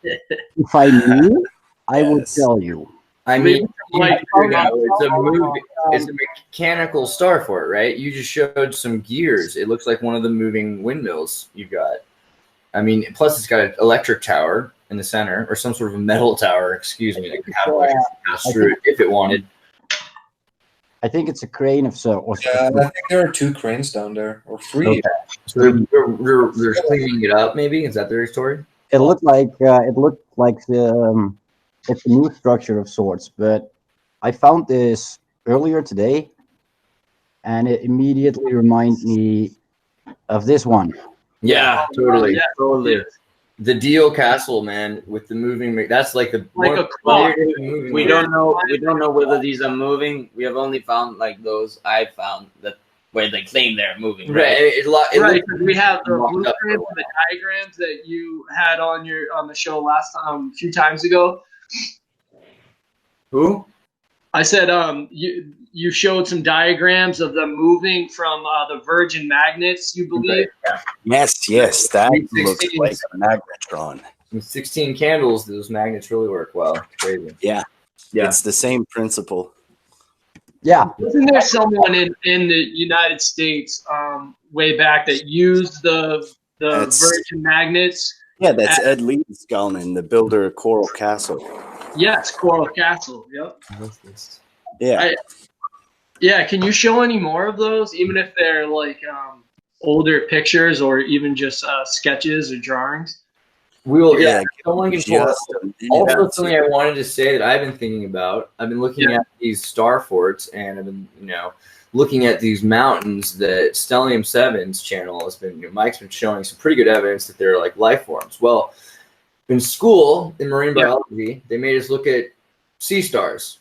If I knew, I would tell you. I mean, it's a movie. It's a mechanical star fort, right? You just showed some gears. It looks like one of the moving windmills you've got. I mean, plus it's got an electric tower. in the center, or some sort of a metal tower, excuse me, that could have electricity pass through it if it wanted. I think it's a crane of sorts. Yeah, I think there are 2 cranes down there, or 3. Okay. So they're cleaning it up, maybe? Is that their story? It looked like it's a new structure of sorts, but I found this earlier today, and it immediately reminded me of this one. Yeah, totally. Yeah. Totally. The Dio Castle, man, with the moving. That's like the Like a clock. We don't know whether these are moving. We have only found like those I found that where they claim they're moving. Right. Right. We have the blueprints and the diagrams that you had on the show last a few times ago. Who? I said you showed some diagrams of them moving from the Virgin magnets, you believe? Yes, that looks like a magnetron. With 16 candles, those magnets really work well. Crazy. Yeah, it's the same principle. Yeah. Isn't there someone in the United States way back that used the Virgin magnets? Yeah, that's Ed Leedskalnin, the builder of Coral Castle. Yes, Coral Castle. Yep. Yeah. Yeah, can you show any more of those, even if they're like older pictures or even just sketches or drawings? We will. Yeah, someone can pull up. Also, something I wanted to say that I've been thinking about. I've been looking at these star forts, and I've been, looking at these mountains that Stellium 7's channel has been. Mike's been showing some pretty good evidence that they're like life forms. Well, in school in marine biology, they made us look at sea stars.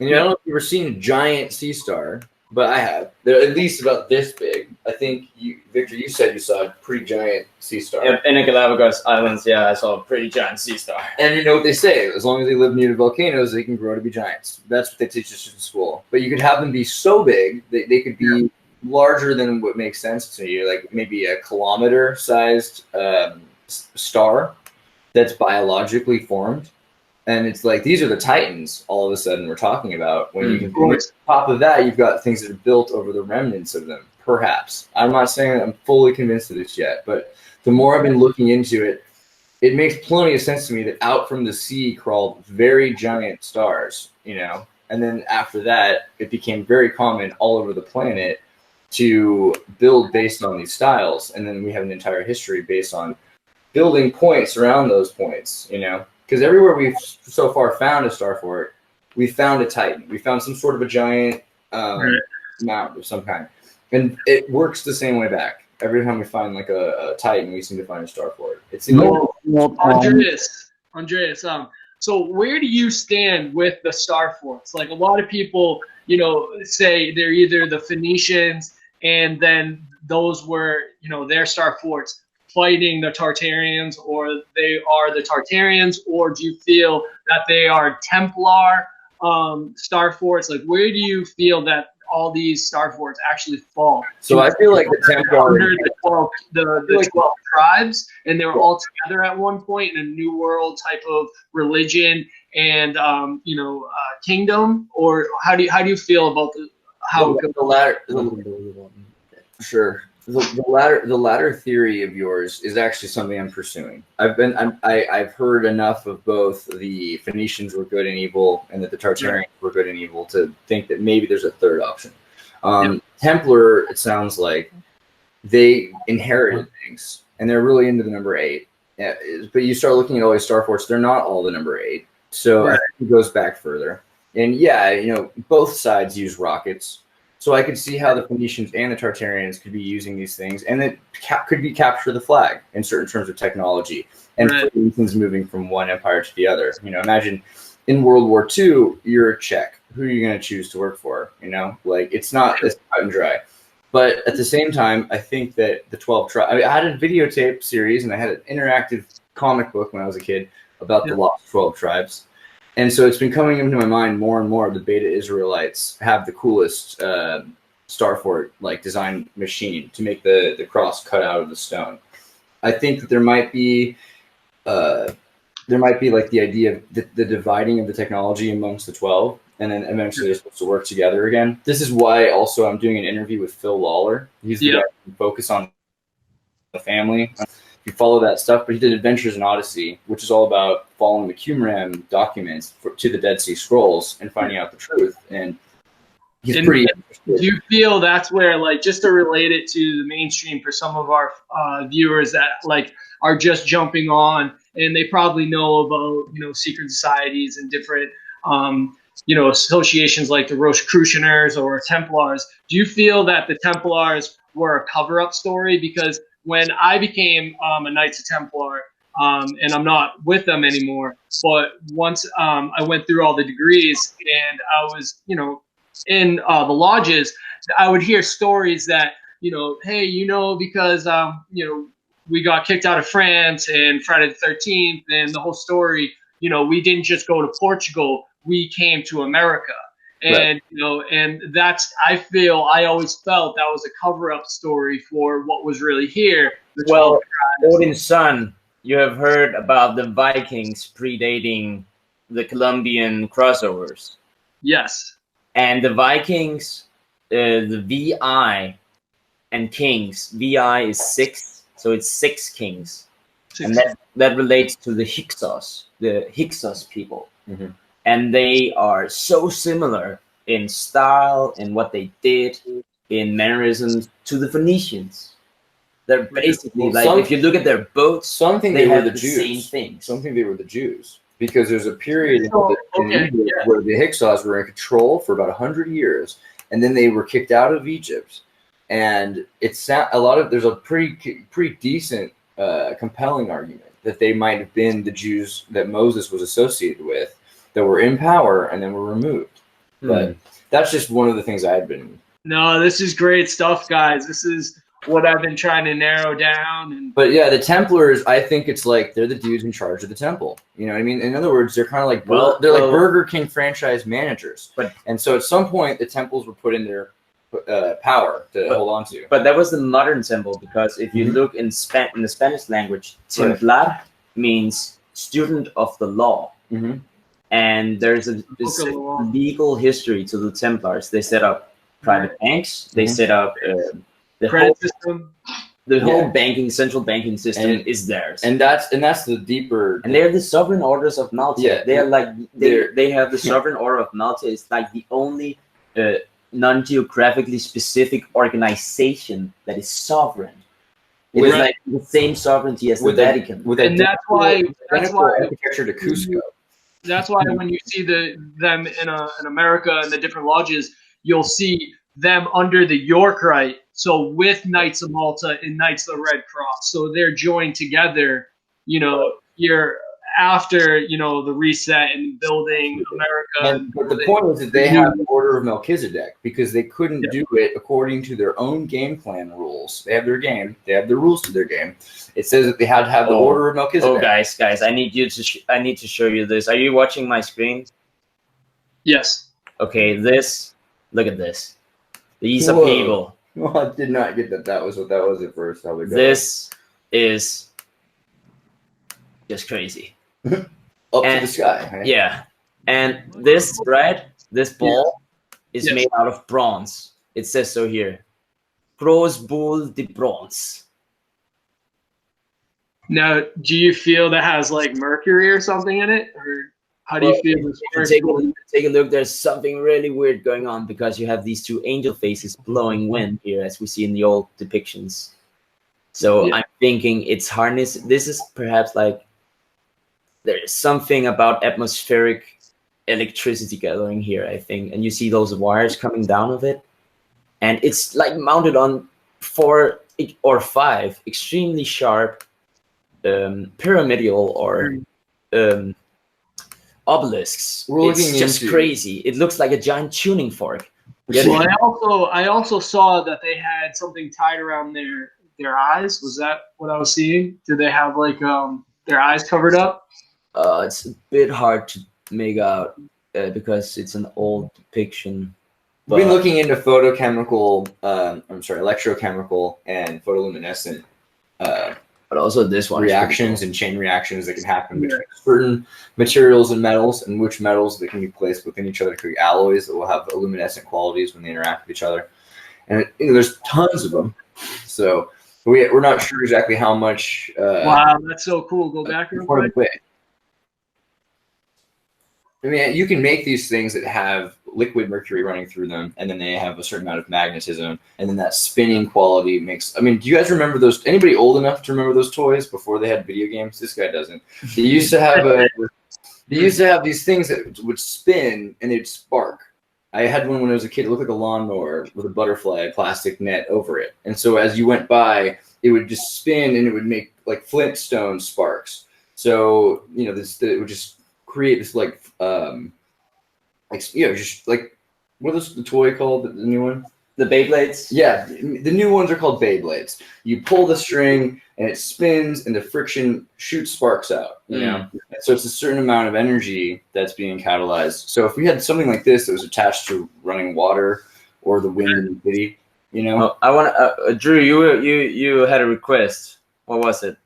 And I don't know if you've ever seen a giant sea star, but I have. They're at least about this big. I think Victor, you said you saw a pretty giant sea star. Yep, in the Galapagos Islands, I saw a pretty giant sea star. And you know what they say, as long as they live near the volcanoes, they can grow to be giants. That's what they teach us in school. But you could have them be so big, they could be larger than what makes sense to you, like maybe a kilometer-sized star that's biologically formed. And it's like, these are the titans all of a sudden we're talking about. When you can, on top of that, you've got things that are built over the remnants of them, perhaps. I'm not saying that I'm fully convinced of this yet, but the more I've been looking into it, it makes plenty of sense to me that out from the sea crawled very giant stars, and then after that, it became very common all over the planet to build based on these styles. And then we have an entire history based on building points around those points, Because everywhere we've so far found a star fort, we found a titan. We found some sort of a giant mountain of some kind. And it works the same way back. Every time we find like a titan, we seem to find a star fort. It's Andreas, so where do you stand with the star forts? Like a lot of people, say they're either the Phoenicians and then those were, their star forts fighting the Tartarians, or they are the Tartarians, or do you feel that they are Templar star forts? Like, where do you feel that all these star forts actually fall? So I feel like the Templar under the 12 tribes, and they were all together at one point in a new world type of religion and kingdom, or how do you feel about the latter? Sure. The latter theory of yours is actually something I'm pursuing. I've heard enough of both the Phoenicians were good and evil, and that the Tartarians were good and evil to think that maybe there's a third option. Templar, it sounds like they inherited things, and they're really into the number 8. Yeah, but you start looking at all these star forts; they're not all the number 8. So I think it goes back further. And both sides use rockets. So I could see how the Phoenicians and the Tartarians could be using these things, and it could be capture the flag in certain terms of technology, and things moving from one empire to the other. Imagine in World War II, you're a Czech. Who are you going to choose to work for? It's not as cut and dry. But at the same time, I think that the 12 tribes. I had a videotape series, and I had an interactive comic book when I was a kid about the lost 12 tribes. And so it's been coming into my mind more and more. The Beta Israelites have the coolest star fort design machine to make the cross cut out of the stone. I think that there might be the idea of the dividing of the technology amongst the 12, and then eventually they're supposed to work together again. This is why also I'm doing an interview with Phil Lawler. He's the guy who focuses on the family. you follow that stuff. But he did Adventures in Odyssey, which is all about following the Qumran documents to the Dead Sea Scrolls and finding out the truth. And he's pretty interested. Do you feel that's where, like, just to relate it to the mainstream for some of our viewers that like are just jumping on and they probably know about, you know, secret societies and different you know, associations like the Rosicrucianers or Templars. Do you feel that the Templars were a cover-up story? Because when I became a Knights of Templar, and I'm not with them anymore, but once I went through all the degrees and I was, you know, in the lodges, I would hear stories that, you know, hey, you know, because, you know, we got kicked out of France and Friday the 13th and the whole story, you know, we didn't just go to Portugal, we came to America. And, Right. you know, and that's, I always felt that was a cover-up story for what was really here. The 12 Well, tribes. Odin's son, you have heard about the Vikings predating the Columbian crossovers. Yes. And the Vikings, the VI and kings, VI is 6, so it's 6 kings. And that relates to the Hyksos people. Mm-hmm. And they are so similar in style, in what they did, in mannerisms to the Phoenicians. They're basically if you look at their boats, something they they were have the the Jews. same things. Something they were the Jews, because there's a period in okay, Egypt yeah. where the Hyksos were in control for about 100 years, and then they were kicked out of Egypt. And it's a lot of there's a pretty decent, compelling argument that they might have been the Jews that Moses was associated with, that were in power and then were removed. But that's just one of the things I had been. No, this is great stuff, guys. This is what I've been trying to narrow down. And But yeah, the Templars, I think it's like they're the dudes in charge of the temple. You know what I mean? In other words, they're kind of like like Burger King franchise managers. And so at some point, the temples were put in their power to hold on to. But that was the modern temple, because if you look in the Spanish language, Templar means student of the law. Mm-hmm. And there's a legal history to the Templars. They set up private banks. They set up the credit system. The whole central banking system is theirs. And that's the deeper. And they're the sovereign orders of Malta. Yeah. They are like they have the sovereign order of Malta. It's like the only non-geographically specific organization that is sovereign. It's like the same sovereignty as the Vatican. And that's why architecture to Cusco. That's why when you see them in America and the different lodges, you'll see them under the York Rite. So with Knights of Malta and Knights of the Red Cross. So they're joined together, you know, you're after, you know, the reset and building America. But the point is that they have the Order of Melchizedek, because they couldn't do it according to their own game plan rules. They have their game. They have the rules to their game. It says that they had to have the Order of Melchizedek. Oh, guys, I need to show you this. Are you watching my screen? Yes. Okay, look at this. These are Whoa. people. Well, I did not get that. That was what that was at first. This is just crazy. Up to the sky. Right? Yeah. And this ball is made out of bronze. It says so here. Gros boule de bronze. Now, do you feel that has like mercury or something in it? Or how do you feel this Take a look. There's something really weird going on, because you have these two angel faces blowing wind here, as we see in the old depictions. So I'm thinking it's harnessed. This is perhaps like there's something about atmospheric electricity gathering here, I think. And you see those wires coming down of it. And it's like mounted on 4 or 5 extremely sharp pyramidal or obelisks. It's just crazy. It looks like a giant tuning fork. Well, I also saw that they had something tied around their eyes. Was that what I was seeing? Did they have like their eyes covered up? It's a bit hard to make out because it's an old depiction. We've been looking into electrochemical and photoluminescent but also this one reactions and chain reactions that can happen between certain materials and metals, and which metals that can be placed within each other to create alloys that will have luminescent qualities when they interact with each other. And there's tons of them. So We're not sure exactly how much. Wow, that's so cool. Go back real quick. I mean, you can make these things that have liquid mercury running through them, and then they have a certain amount of magnetism, and then that spinning quality makes. I mean, do you guys remember those? Anybody old enough to remember those toys before they had video games? This guy doesn't. They used to have these things that would spin and they'd spark. I had one when I was a kid. It looked like a lawnmower with a butterfly plastic net over it, and so as you went by, it would just spin and it would make like Flintstone sparks. So it would just create this just like what is the toy called? The new one? The Beyblades? Yeah, the new ones are called Beyblades. You pull the string and it spins and the friction shoots sparks out. You know, so it's a certain amount of energy that's being catalyzed. So if we had something like this that was attached to running water or the wind in the city, I want Drew. You had a request. What was it?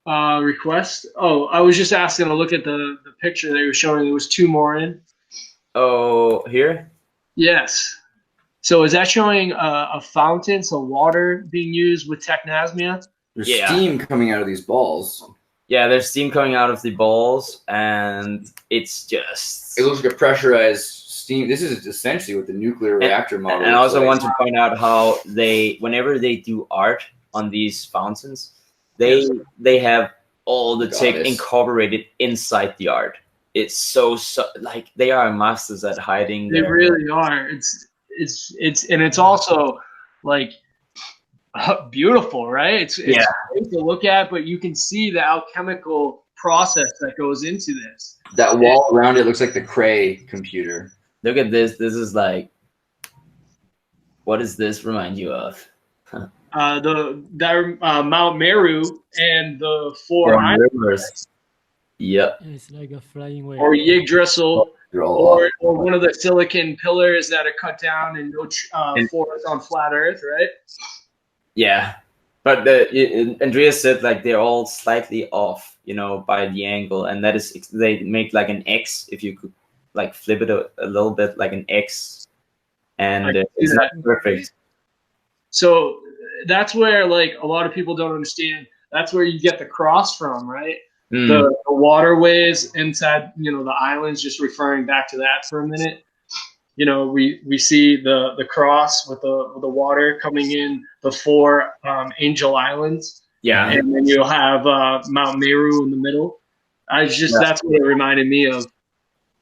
Request? Oh, I was just asking to look at the picture they were showing. There was 2 more in. Oh, here? Yes. So is that showing a fountain, so water being used with Technasmia? There's steam coming out of these balls. Yeah, there's steam coming out of the balls, and it's just... It looks like a pressurized steam. This is essentially what the nuclear reactor model And I also want to point out how whenever they do art on these fountains, they have all the tech incorporated inside the art. It's so like they are masters at hiding. They really are. It's also like beautiful, right? It's great to look at, but you can see the alchemical process that goes into this. That wall around it looks like the Cray computer. Look at this. This is like, what does this remind you of? Mount Meru and the 4 islands. Yep. It's like a flying whale. Or Yggdrasil, or one of the silicon pillars that are cut down and no forest on flat Earth, right? Yeah, but Andreas said like they're all slightly off, by the angle, and that is they make like an X if you could like flip it a little bit like an X, and it's not perfect. So that's where like a lot of people don't understand. That's where you get the cross from, right? The waterways inside, the islands. Just referring back to that for a minute. We see the cross with the water coming in the 4 Angel Islands. Yeah, and then you'll have Mount Meru in the middle. That's what it reminded me of.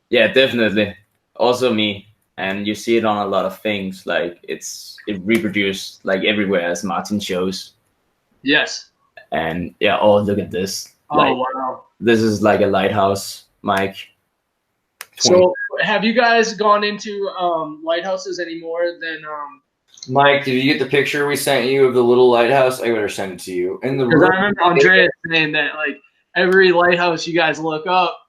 Yeah, definitely. Also me, and you see it on a lot of things. Like it reproduced like everywhere, as Martin shows. Yes. And yeah, look at this. Oh, wow. This is like a lighthouse, Mike. So have you guys gone into lighthouses any more than Mike, did you get the picture we sent you of the little lighthouse? I better send it to you. Because I remember Andreas saying that like every lighthouse you guys look up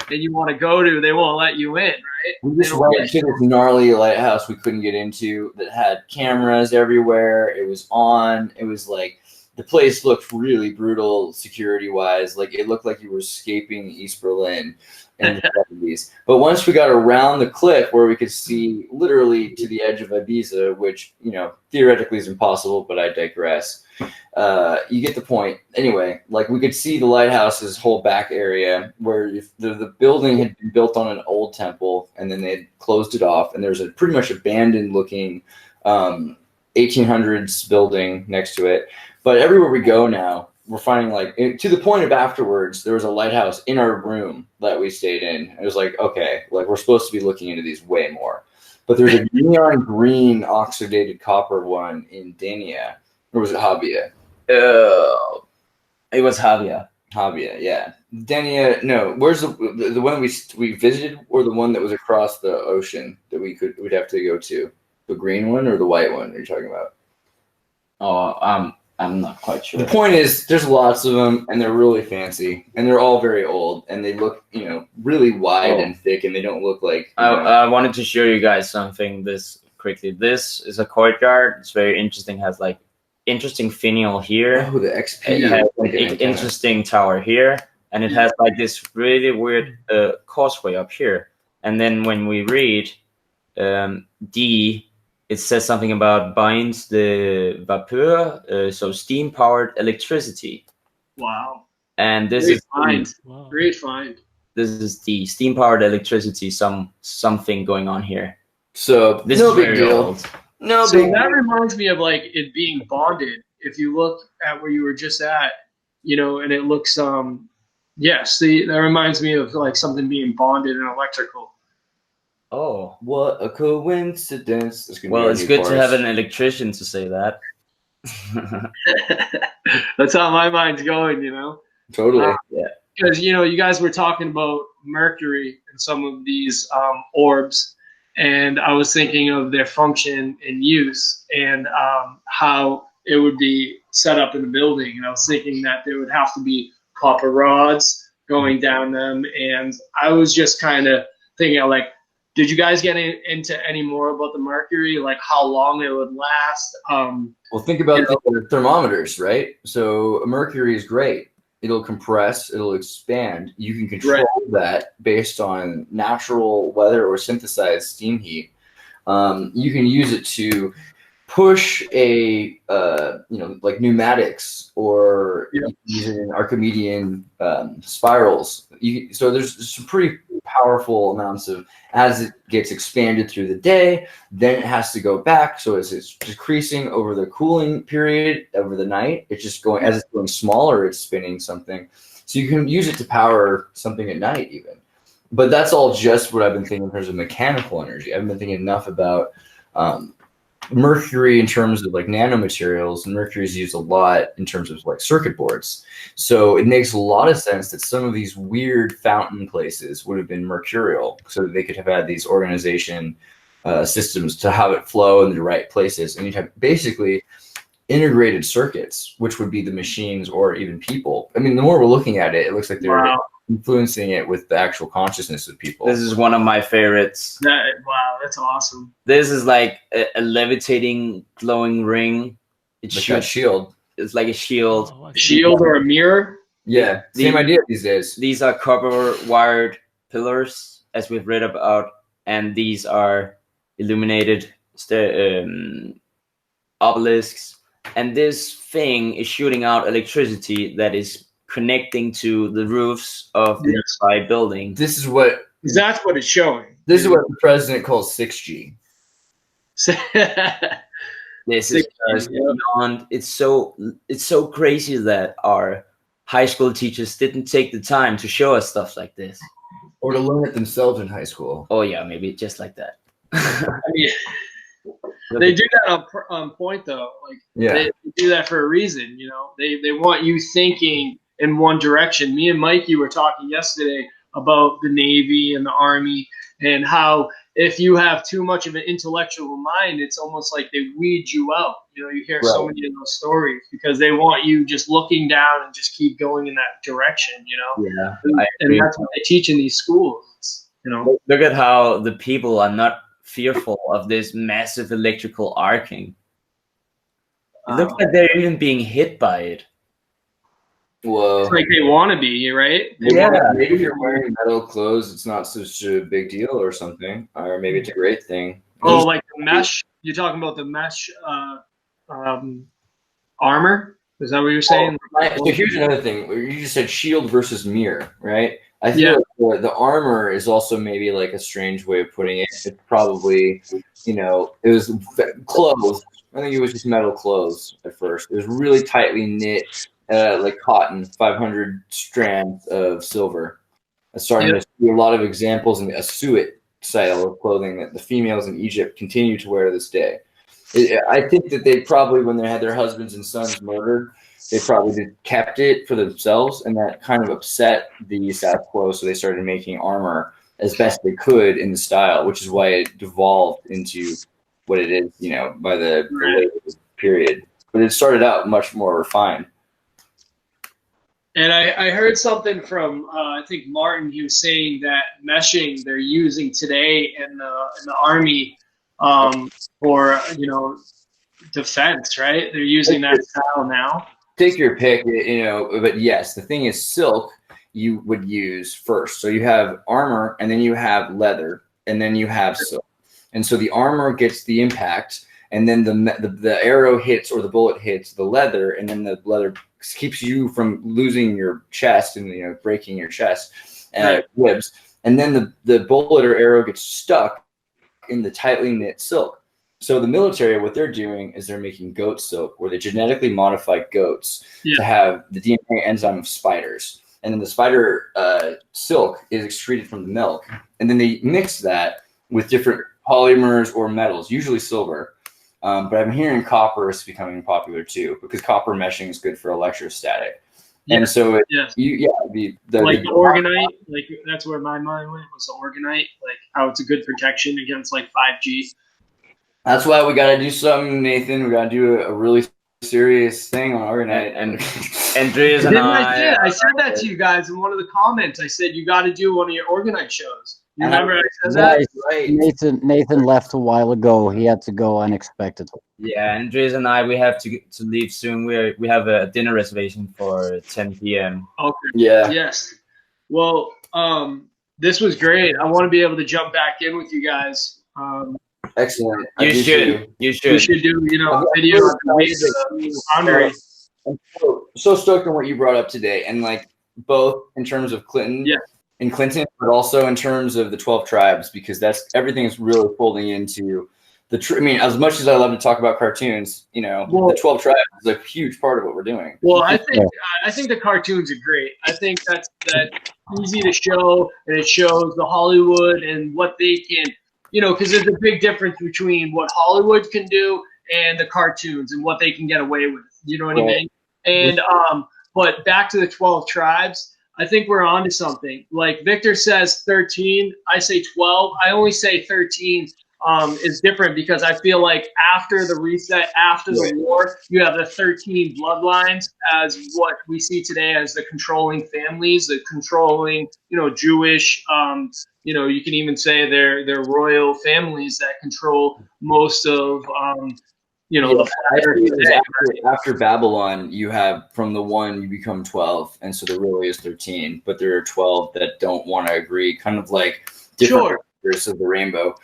and you want to go to, they won't let you in, right? We just went to this gnarly lighthouse we couldn't get into that had cameras everywhere. It was on. It was like the place looked really brutal security-wise. Like it looked like you were escaping East Berlin in the 70s. But once we got around the cliff where we could see literally to the edge of Ibiza, which, theoretically is impossible, but I digress. You get the point. Anyway, like we could see the lighthouse's whole back area where the building had been built on an old temple and then they had closed it off. And there's a pretty much abandoned looking 1800s building next to it. But everywhere we go now, we're finding to the point of afterwards, there was a lighthouse in our room that we stayed in. It was like, okay, like we're supposed to be looking into these way more. But there's a neon green oxidated copper one in Dania. Or was it Havia? It was Havia. Havia, yeah. Dania, no. Where's the one we visited, or the one that was across the ocean that we'd have to go to? The green one or the white one? Are you talking about? Oh, I'm not quite sure. The point is, there's lots of them, and they're really fancy, and they're all very old, and they look, really wide and thick, and they don't look like. I wanted to show you guys something quickly. This is a courtyard. It's very interesting. Has like interesting finial here. Oh, the XP. It has like an interesting tower here, and it has like this really weird causeway up here. And then when we read D it says something about binds the vapeur, so steam-powered electricity. Wow. And this Great is find. Great find. This is the steam-powered electricity. Something going on here. So this no is big very deal. old. No So big that reminds me of like it being bonded. If you look at where you were just at, you know, and it looks yes, that reminds me of like something being bonded and electrical. Oh, what a coincidence! Well, it's good to have an electrician to say that. That's how my mind's going, you know. Totally. Yeah. Because you know, you guys were talking about Mercury and some of these orbs, and I was thinking of their function and use, and how it would be set up in the building. And I was thinking that there would have to be copper rods going down them, and I was just kind of thinking, like, did you guys get into any more about the Mercury, like how long it would last? Well, think about the thermometers, right? So mercury is great. It'll compress, it'll expand. You can control that based on natural weather or synthesized steam heat. You can use it to push a, like pneumatics, or you can use it in Archimedean spirals. So there's some pretty powerful amounts of, as it gets expanded through the day, then it has to go back. So as it's decreasing over the cooling period over the night, it's just going, as it's going smaller, it's spinning something. So you can use it to power something at night even. But that's all just what I've been thinking in terms of mechanical energy. I haven't been thinking enough about mercury in terms of like nanomaterials, and mercury is used a lot in terms of like circuit boards. So it makes a lot of sense that some of these weird fountain places would have been mercurial, so that they could have had these organization systems to have it flow in the right places, and you'd have basically integrated circuits, which would be the machines or even people. I mean, the more we're looking at it, it looks like they're influencing it with the actual consciousness of people. This is one of my favorites. Wow, that's awesome. This is like a levitating glowing ring. It's like a shield. It's like a shield. Shield or a mirror? Yeah, same idea these days. These are copper wired pillars, as we've read about, and these are illuminated obelisks. And this thing is shooting out electricity that is connecting to the roofs of the nearby building. This is what that's what it's showing. This is what the president calls 6G. This is beyond. It's so crazy that our high school teachers didn't take the time to show us stuff like this, or to learn it themselves in high school. Oh yeah, maybe just like that. I mean, they do that on point though. Like they do that for a reason. You know, they want you thinking in one direction. Me and Mikey were talking yesterday about the Navy and the Army, and how if you have too much of an intellectual mind, it's almost like they weed you out. You know, you hear so many of those stories because they want you just looking down and just keep going in that direction, you know? Yeah. And that's what they teach in these schools, you know? Look at how the people are not fearful of this massive electrical arcing. It looks like they're even being hit by it. Whoa. It's like they want to be, right? Maybe if you're wearing metal clothes, it's not such a big deal or something. Or maybe it's a great thing. Oh, like the mesh? You're talking about the mesh armor? Is that what you're saying? So here's another thing. You just said shield versus mirror, right? I feel like the armor is also maybe like a strange way of putting it. It's probably, it was clothes. I think it was just metal clothes at first. It was really tightly knit, like cotton, 500 strands of silver. I'm starting to see a lot of examples in a suet style of clothing that the females in Egypt continue to wear to this day. I think that they probably, when they had their husbands and sons murdered, they probably kept it for themselves, and that kind of upset the status quo, so they started making armor as best they could in the style, which is why it devolved into what it is, by the later period. But it started out much more refined. And I heard something from I think Martin. He was saying that meshing they're using today in the Army for defense, right? They're using that style now. Take your pick, but yes, the thing is, silk you would use first. So you have armor, and then you have leather, and then you have silk. and so the armor gets the impact, and then the arrow hits or the bullet hits the leather, and then the leather keeps you from losing your chest and breaking your chest ribs, and then the bullet or arrow gets stuck in the tightly knit silk. So the military, what they're doing is they're making goat silk, where they genetically modify goats to have the DNA enzyme of spiders. And then the spider silk is excreted from the milk. And then they mix that with different polymers or metals, usually silver. But I'm hearing copper is becoming popular too, because copper meshing is good for electrostatic. Yeah. And so, the organite, like that's where my mind went, was the organite, like how it's a good protection against like 5G. That's why we got to do something, Nathan. We got to do a really serious thing on organite. And Andreas and I said that to you guys in one of the comments. I said you got to do one of your organite shows. You remember I said that? Right. Nathan left a while ago. He had to go unexpectedly. Yeah, Andreas and I, we have to leave soon. We have a dinner reservation for 10 p.m. Okay. Yeah. Yes. Well, this was great. I want to be able to jump back in with you guys. Excellent. You should. We should do, video of the ways of boundary. I'm so stoked on what you brought up today, and like both in terms of Clinton and Clinton, but also in terms of the 12 tribes, because everything is really folding into I mean, as much as I love to talk about cartoons, the 12 tribes is a huge part of what we're doing. Well, I think the cartoons are great. I think that's easy to show, and it shows the Hollywood and what they can, because there's a big difference between what Hollywood can do and the cartoons and what they can get away with. You know what I mean? And but back to the 12 tribes, I think we're onto something. Like Victor says 13, I say 12. I only say 13 is different because I feel like after the reset, after the war, you have the 13 bloodlines as what we see today as the controlling families, the controlling, Jewish, you can even say they're royal families that control most of, after Babylon, you have from the 1 you become 12, and so there really is 13, but there are 12 that don't want to agree, kind of like different colors of the rainbow.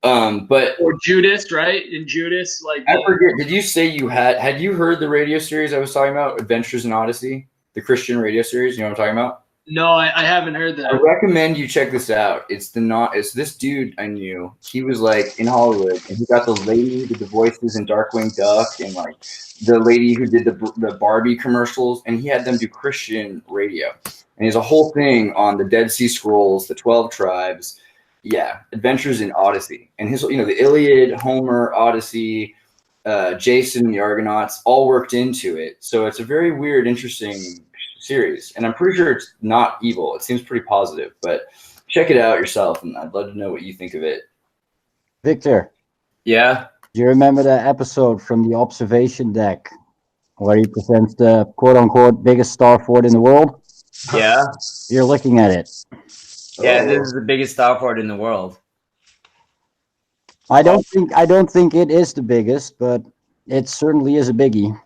Or Judas, right? In Judas, like I forget. Did you say had you heard the radio series I was talking about, Adventures in Odyssey, the Christian radio series? You know what I'm talking about? No, I haven't heard that. I recommend you check this out. It's this dude I knew. He was like in Hollywood, and he got the lady who did the voices in Darkwing Duck, and like the lady who did the Barbie commercials, and he had them do Christian radio. And he has a whole thing on the Dead Sea Scrolls, the 12 tribes. Yeah, Adventures in Odyssey, and his, the Iliad, Homer, Odyssey, Jason, and the Argonauts all worked into it. So it's a very weird, interesting series, and I'm pretty sure it's not evil. It seems pretty positive, but check it out yourself, and I'd love to know what you think of it. Victor. Yeah. Do you remember that episode from the observation deck where he presents the quote-unquote biggest star fort in the world? Yeah. You're looking at it. Yeah, this is the biggest star fort in the world. I don't think it is the biggest, but it certainly is a biggie.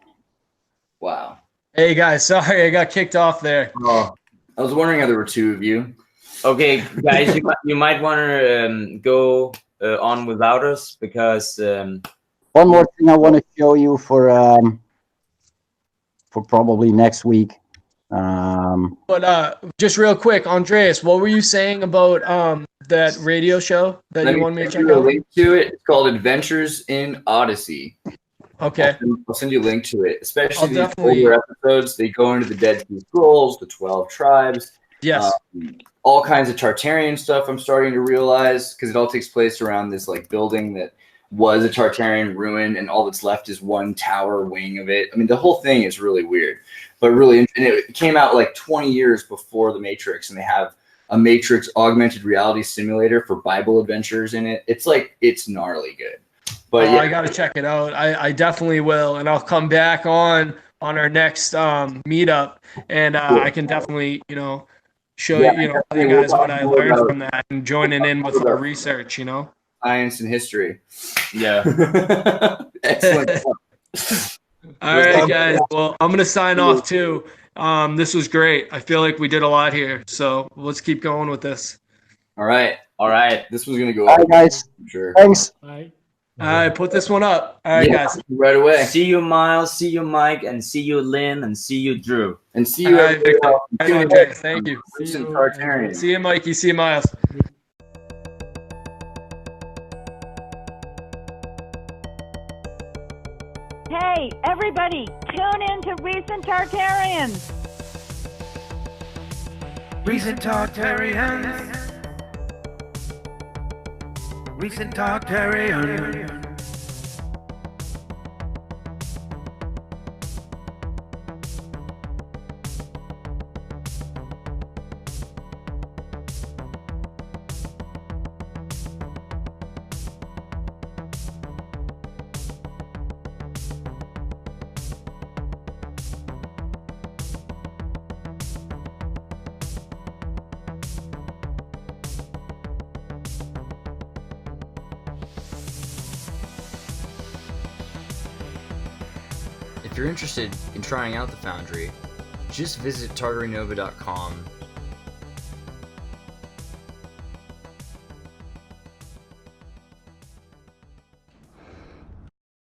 Wow. Hey guys, sorry I got kicked off there. Oh, I was wondering how there were two of you. Okay, guys, you might want to go on without us because. One more thing I want to show you for probably next week. But just real quick, Andreas, what were you saying about that radio show that you wanted me to check out? Link to it. It's called Adventures in Odyssey. Okay. I'll send you a link to it. Especially these older episodes. They go into the Dead Sea Scrolls, the 12 tribes. Yes. All kinds of Tartarian stuff I'm starting to realize, because it all takes place around this like building that was a Tartarian ruin, and all that's left is one tower wing of it. I mean, the whole thing is really weird. But really, and it came out like 20 years before The Matrix, and they have a Matrix augmented reality simulator for Bible adventures in it. It's gnarly good. But I got to check it out. I definitely will, and I'll come back on our next meetup, and I can definitely show you guys what I learned from that and joining in with our research. Science and history. Yeah. Excellent. All right, guys. Well, I'm gonna sign off too. This was great. I feel like we did a lot here, so let's keep going with this. All right. All right. This one's gonna go All up. right, guys. Sure. Thanks. Bye. All right, put this one up. All right, Yeah, guys. right away. See you, Miles. See you, Mike. And see you, Lynn. And see you, Drew. And see All you. right, Victor. All right, guys. Thank you. See you, Tartarian. See you, Mikey. See you, Miles. Hey, everybody, tune in to Recent Tartarians. Recent Tartarians. Recent Tartarians. If you're interested in trying out the Foundry, just visit tartarynova.com